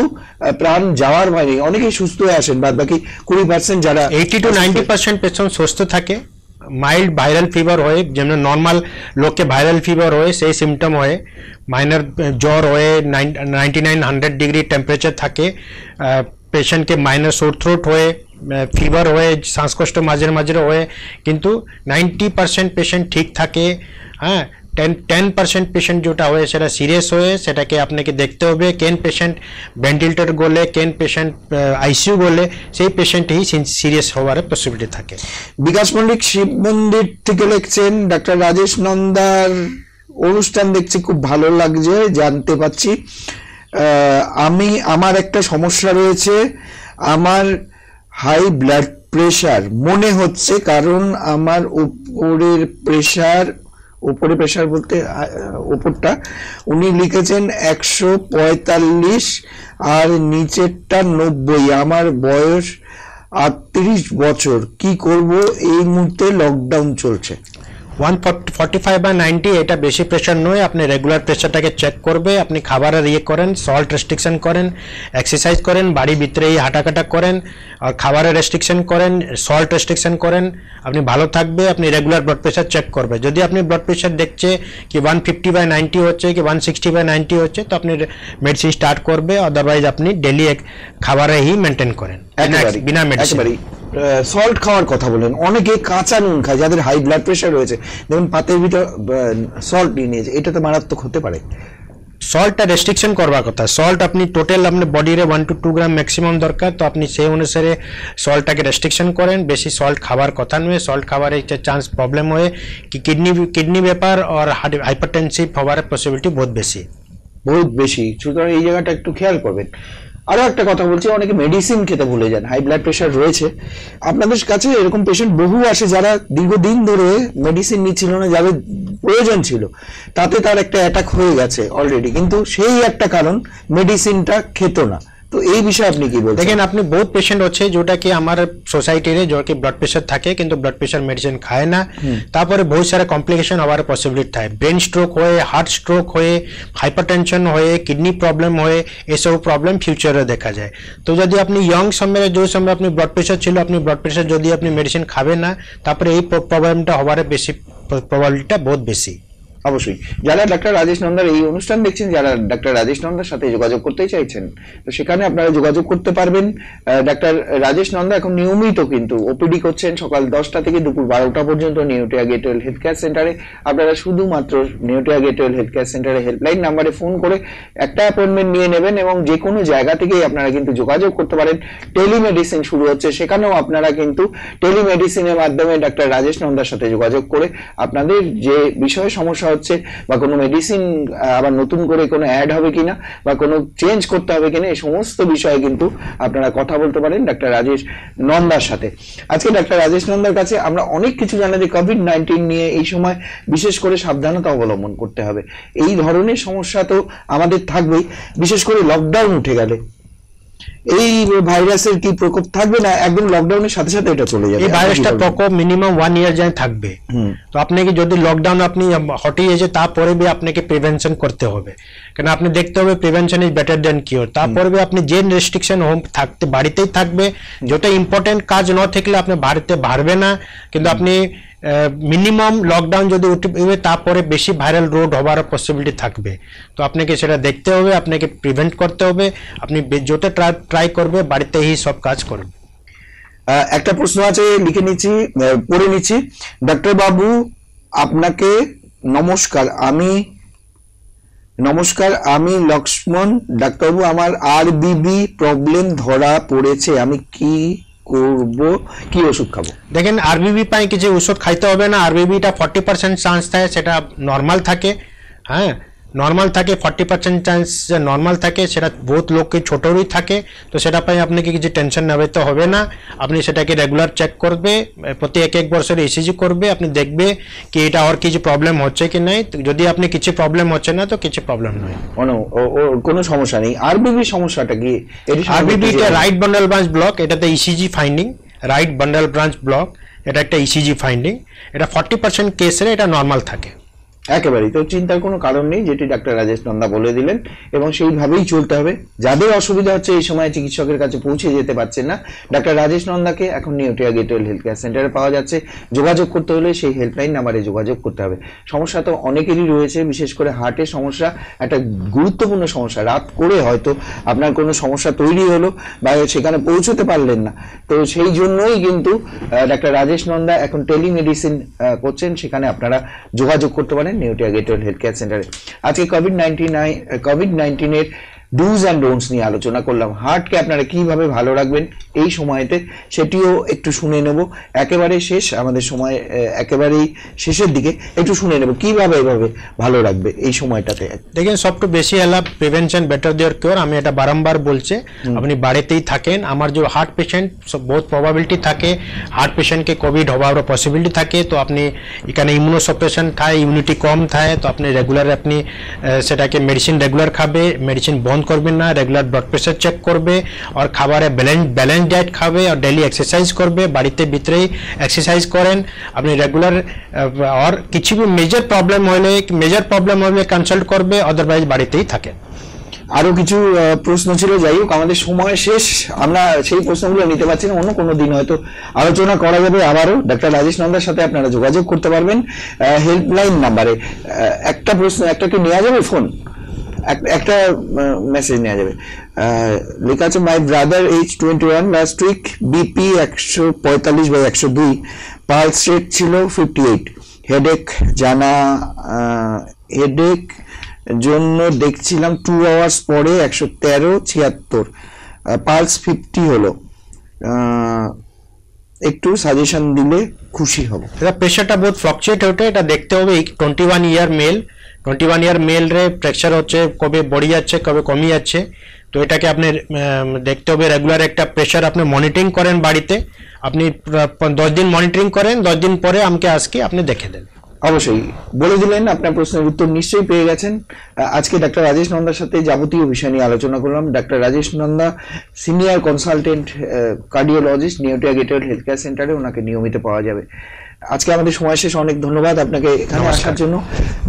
প্রাণ যাওয়ার ভয় নেই অনেকেই সুস্থ হয়ে আসেন বাদ বাকি 20% যারা 80 to 90% পেশেন্ট সুস্থ থাকে মাইল্ড ভাইরাল ফিভার হয় যেমন নরমাল লোককে ভাইরাল ফিভার হয় সেই সিমটম হয় মাইনর জ্বর হয় 99-100 ডিগ্রি টেম্পারেচার থাকে পেশেন্টকে মাইনর সোর থ্রোট হয় ফিভার হয় শ্বাসকষ্ট মাঝে মাঝে হয় কিন্তু 90% পেশেন্ট ঠিক থাকে হ্যাঁ 10% পেশেন্ট যেটা হয় সেটা সিরিয়াস হয়ে সেটাকে আপনাকে দেখতে হবে কেন পেশেন্ট ভেন্টিলেটর গলে কেন পেশেন্ট আইসিইউ গলে সেই পেশেন্টই সিরিয়াস হওয়ার পসিবিলিটি থাকে। বিকাশ মল্লিক শিব মন্দির থেকে লিখছেন, ডাক্তার রাজেশ নন্দার অনুষ্ঠান দেখছি, খুব ভালো লাগছে, জানতে পাচ্ছি আমার একটা সমস্যা রয়েছে, আমার হাই ব্লাড প্রেশার মনে হচ্ছে, কারণ আমার উপরে প্রেশার বলতে উপরটা উনি লিখেছেন 145 আর নিচেরটা 90, আমার বয়স 38 বছর, কি করব, এই মুহূর্তে লকডাউন চলছে। 145/90 এটা বেশি প্রেশার নয়, আপনি রেগুলার প্রেশারটাকে চেক করবে, আপনি খাবারের করেন, সল্ট রেস্ট্রিকশন করেন, এক্সারসাইজ করেন, বাড়ির ভিতরেই হাঁটাকাটা করেন, আর খাবারের রেস্ট্রিকশন করেন, সল্ট রেস্ট্রিকশন করেন, আপনি ভালো থাকবে। আপনি রেগুলার ব্লাড প্রেশার চেক করবে, যদি আপনি ব্লাড প্রেশার দেখছে কি 150/90 হচ্ছে কি 160/90 হচ্ছে, তো আপনি মেডিসিন স্টার্ট করবে, আদারওয়াইজ আপনি ডেলি খাবারেই মেনটেন করেন বিনা মেডিসিন। সল্ট খাওয়ার কথা বলেন, অনেকে কাঁচা নুন খায় যাদের হাই ব্লাড প্রেশার রয়েছে, যেমন পাতের ভিতর সল্ট নিয়েছে, এটা তো মারাত্মক হতে পারে। সল্টটা রেস্ট্রিকশন করবার কথা, সল্ট আপনি টোটাল আপনার বডিরে 1 to 2 গ্রাম ম্যাক্সিমাম দরকার, তো আপনি সেই অনুসারে সল্টটাকে রেস্ট্রিকশন করেন, বেশি সল্ট খাবার কথা নয়, সল্ট খাবারে একটা চান্স প্রবলেম হয়ে কি কিডনি ব্যাপার আর হাইপারটেনসিভ হওয়ার পসিবিলিটি বহুত বেশি, সুতরাং এই জায়গাটা একটু খেয়াল করবেন। আরো একটা কথা বলছি, অনেকে মেডিসিন খেতে ভুলে যান, হাই ব্লাড প্রেশার রয়েছে, আপনাদের কাছে এরকম পেশেন্ট বহু আসে যারা দীর্ঘদিন ধরে মেডিসিন নিচ্ছিল না, যাদের প্রয়োজন ছিল, তাতে তার একটা অ্যাটাক হয়ে গেছে অলরেডি, কিন্তু সেই একটা কারণ মেডিসিনটা খেত না। তো এই বিষয়ে আপনি কি বলছেন? দেখেন, আপনি বহুত পেশেন্ট আছে যেটা কি আমার সোসাইটিরে যাকে ব্লাড প্রেশার থাকে কিন্তু ব্লাড প্রেশার মেডিসিন খায় না, তারপরে বহুত সারা কমপ্লিকেশন হওয়ার পসিবিলিটি থাকে, ব্রেন স্ট্রোক হয়ে, হার্ট স্ট্রোক হয়ে, হাইপারটেনশন হয়ে, কিডনি প্রবলেম হয়ে, এসব প্রবলেম ফিউচারে দেখা যায়। তো যদি আপনি ইয়ং সময়ে যে সময় আপনি ব্লাড প্রেশার ছিল, আপনি ব্লাড প্রেশার যদি আপনি মেডিসিন খাবেন না, তারপরে এই প্রবলেমটা হওয়ার বেশি প্রবাবিলিটিটা বহুত বেশি। অবশ্যই যারা ডাক্তার রাজেশ নন্দার এই অনুষ্ঠান দেখছেন, যারা ডাক্তার রাজেশ নন্দার সাথে যোগাযোগ করতে চাইছেন, তো সেখানে আপনারা যোগাযোগ করতে পারবেন। ডাক্তার রাজেশ নন্দা এখন নিয়মিত কিন্তু ওপিডি করছেন সকাল 10টা থেকে দুপুর 12টা পর্যন্ত নিউটিয়া গেটওয়েল হেলথ কেয়ার সেন্টারে। আপনারা শুধুমাত্র নিউটিয়া গেটওয়েল হেলথ কেয়ার সেন্টারে হেল্পলাইন নাম্বারে ফোন করে একটা অ্যাপয়েন্টমেন্ট নিয়ে নেবেন এবং যে কোনো জায়গা থেকেই আপনারা কিন্তু যোগাযোগ করতে পারেন। টেলিমেডিসিন শুরু হচ্ছে, সেখানেও আপনারা কিন্তু টেলিমেডিসিনের মাধ্যমে ডাক্তার রাজেশ নন্দার সাথে যোগাযোগ করে আপনাদের যে বিষয়ে সমস্যা হচ্ছে বা কোনো মেডিসিন আবার নতুন করে কোনো অ্যাড হবে কিনা বা কোনো চেঞ্জ করতে হবে কিনা, এই সমস্ত বিষয়ে কিন্তু আপনারা কথা বলতে পারেন ডাক্তার রাজেশ নন্দার সাথে। আজকে ডাক্তার রাজেশ নন্দার কাছে আমরা অনেক কিছু জানি যে কোভিড-19 নিয়ে এই সময় বিশেষ করে সাবধানতা অবলম্বন করতে হবে। এই ধরনের সমস্যা তো আমাদের থাকবেই, বিশেষ করে লকডাউন উঠে গেলে এই ভাইরাসের কি প্রকোপ থাকবে না, একদম লকডাউনের সাথে সাথে এটা চলে যাবে? এই ভাইরাসটা প্রকোপ মিনিমাম 1 ইয়ার যায় থাকবে। তো আপনাকে যদি লকডাউন আপনি হটিয়ে যে তারপরে भी আপনাকে প্রিভেনশন করতে হবে, কারণ আপনি দেখতে হবে prevention is better then cure. তারপরে भी আপনি যে রেস্ট্রিকশন হোম থাকতে বাড়িতেই থাকবে, যেটা ইম্পর্টেন্ট কাজ না থাকলে আপনি বাড়িতে বাড়বে না, কিন্তু আপনি মিনিমাম লকডাউন যদি উঠবে তারপরে বেশি ভাইরাল রোড হওয়ার পসিবিলিটি থাকবে। তো আপনাকে সেটা দেখতে হবে, আপনাকে প্রিভেন্ট করতে হবে, আপনি যেটা ট্রাই করবে বাড়িতেই সব কাজ করবে। একটা প্রশ্ন আছে, লিখে নিচ্ছি, পড়ে নিচ্ছি। ডাক্তার বাবু আপনাকে নমস্কার, আমি লক্ষ্মণ। ডাক্তারবাবু আমার আরবিবি প্রবলেম ধরা পড়েছে, আমি কি করব, কি ওষুধ খাবো? দেখেন, আরবিবি পাই কিছু ওষুধ খাইতে হবে না। আরবিবিটা 40% চান্স থাকে সেটা নর্মাল থাকে, হ্যাঁ নর্মাল থাকে, 40% চান্স যে নর্মাল থাকে সেটা বহুত লোককে ছোটরই থাকে, তো সেটা পাই আপনাকে কিছু টেনশন নেওয়াতে হবে না। আপনি সেটাকে রেগুলার চেক করবে, প্রতি 1 বছরে ইসিজি করবে, আপনি দেখবে কি এটা আর কিছু প্রবলেম হচ্ছে কি নাই। যদি আপনি কিছু প্রবলেম হচ্ছে না তো কিছু প্রবলেম নয়, কোনো সমস্যা নেই। আরবিবি সমস্যাটা কি? আরবিবি এটা রাইট বান্ডল ব্রাঞ্চ ব্লক, এটাতে ECG finding, right bundle branch block, এটা একটা ইসিজি ফাইন্ডিং, এটা 40% কেসে এটা নর্মাল থাকে। একেবারেই তো চিন্তার কোনো কারণ নেই, যেটি ডাক্তার রাজেশ নন্দা বলে দিলেন, এবং সেইভাবেই চলতে হবে। যাদের অসুবিধা হচ্ছে এই সময় চিকিৎসকের কাছে পৌঁছে যেতে পারছেন না, ডাক্তার রাজেশ নন্দাকে এখন নিউটিয়া গেটওয়েল হেলথ কেয়ার সেন্টারে পাওয়া যাচ্ছে। যোগাযোগ করতে হলে সেই হেল্পলাইন নাম্বারে যোগাযোগ করতে হবে। সমস্যা তো অনেকেরই রয়েছে, বিশেষ করে হার্টের সমস্যা একটা গুরুত্বপূর্ণ সমস্যা। রাত করে হয়তো আপনার কোনো সমস্যা তৈরি হলো বা সেখানে পৌঁছতে পারলেন না, তো সেই জন্যই কিন্তু ডাক্তার রাজেশ নন্দা এখন টেলিমেডিসিন করছেন, সেখানে আপনারা যোগাযোগ করতে পারেন। নেওটিয়া গেটওয়েল হেলথ কেয়ার সেন্টারে। আজকে কোভিড-19 এর ডুজ অ্যান্ড ডোন্টস নিয়ে আলোচনা করলাম। হার্টকে আপনারা কিভাবে ভালো রাখবেন এই সময়তে সেটিও একটু শুনে নেব। একেবারে শেষ, আমাদের সময় একেবারেই শেষের দিকে, একটু শুনে নেব কিভাবে এভাবে ভালো রাখবে এই সময়টাতে। দেখেন, সবটু বেশি হলো প্রিভেনশন বেটার দেয়ার কিওর। আমি এটা বারংবার বলছে, আপনি বাড়িতেই থাকেন। আমার যে হার্ট পেশেন্ট বহুত প্রবাবিলিটি থাকে হার্ট পেশেন্টকে কোভিড হওয়ার পসিবিলিটি থাকে, তো আপনি এখানে ইমিউনোসাপ্রেশন থাকে, ইমিউনিটি কম থাকে, তো আপনি রেগুলার আপনি সেটাকে মেডিসিন রেগুলার খাবে, মেডিসিন বন্ধ করবেন না, রেগুলার ব্লাড প্রেশার চেক করবে, আর খাবারে ব্যালেন্স ডায়েট খাবে, আর ডেলি এক্সারসাইজ করবে, বাড়িতে ভিতরেই এক্সারসাইজ করেন আপনি রেগুলার। আর কিছু মেজর প্রবলেম হলে কনসাল্ট করবে, আদারওয়াইজ বাড়িতেই থাকে। আরো কিছু প্রশ্ন ছিল, যাই হোক আমাদের সময় শেষ, আমরা সেই প্রশ্নগুলো নিতে পারছি না, অন্য কোনো দিন হয়তো আলোচনা করা যাবে। আবারও ডাক্তার রাজেশ নন্দার সাথে আপনারা যোগাযোগ করতে পারবেন হেল্পলাইন নাম্বারে। একটা প্রশ্ন, একটা কি নেওয়া যাবে ফোন? একটা মেসেজ নেওয়া যাবে। লেখা আছে, my brother age 21, last week BP 145/102, pulse rate ছিল 58, হেডেক জন্য দেখছিলাম 2 আওয়ার্স পরে 113/76, পালস 50 হলো। একটু সাজেশন দিলে খুশি হব। এটা প্রেশারটা বহুত ফ্লাকচুয়েট হতে, এটা দেখতে হবে। 21 ইয়ার মেল রে প্রেশার হচ্ছে কবে বড়ি যাচ্ছে কবে কমে যাচ্ছে, তো এটাকে আপনি দেখতে হবে। রেগুলার একটা প্রেশার আপনি মনিটরিং করেন বাড়িতে, আপনি 10 দিন মনিটরিং করেন, 10 দিন পরে আমাকে আজকে আপনি দেখে দেন। অবশ্যই বলে দিলেন, আপনার প্রশ্নের উত্তর নিশ্চয়ই পেয়ে গেছেন। আজকে ডাক্তার রাজেশ নন্দার সাথে যাবতীয় বিষয় নিয়ে আলোচনা করলাম। Doctor Rajesh Nanda senior consultant cardiologist, Neotia Getwell health care সেন্টারে, ওনাকে নিয়মিত পাওয়া যাবে। আজকে আমাদের সময় শেষ, অনেক ধন্যবাদ আপনাকে এখানে আসার জন্য।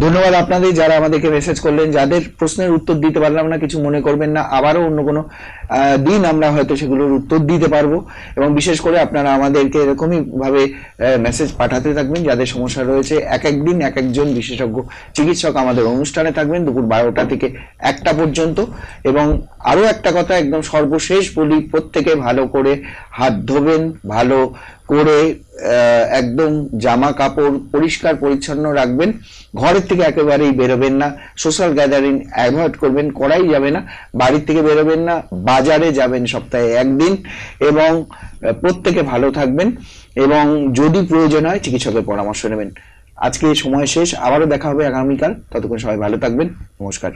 ধন্যবাদ আপনাদের যারা আমাদেরকে মেসেজ করলেন। যাদের প্রশ্নের উত্তর দিতে পারলাম না, কিছু মনে করবেন না, আবারও অন্য কোনো দিন আমরা হয়তো সেগুলোর উত্তর দিতে পারবো। এবং বিশেষ করে আপনারা আমাদেরকে এরকমই ভাবে মেসেজ পাঠাতে থাকবেন যাদের সমস্যা রয়েছে। এক একদিন এক একজন বিশেষজ্ঞ চিকিৎসক আমাদের অনুষ্ঠানে থাকবেন দুপুর 12টা থেকে 1টা পর্যন্ত। এবং আরো একটা কথা একদম সর্বশেষ বলি, প্রত্যেকে ভালো করে হাত ধোবেন, ভালো করে একদম জামা কাপড় পরিষ্কার পরিচ্ছন্ন রাখবেন, ঘরের থেকে একেবারেই বেরোবেন না, সোশ্যাল গ্যাদারিং অ্যাভয়েড করবেন, করাই যাবে না, বাড়ির থেকে বেরোবেন না, বাজারে যাবেন সপ্তাহে 1 দিন, এবং প্রত্যেকে ভালো থাকবেন এবং যদি প্রয়োজন হয় চিকিৎসকের পরামর্শ নেবেন। আজকে সময় শেষ, আবারও দেখা হবে আগামীকাল, ততক্ষণ সবাই ভালো থাকবেন, নমস্কার।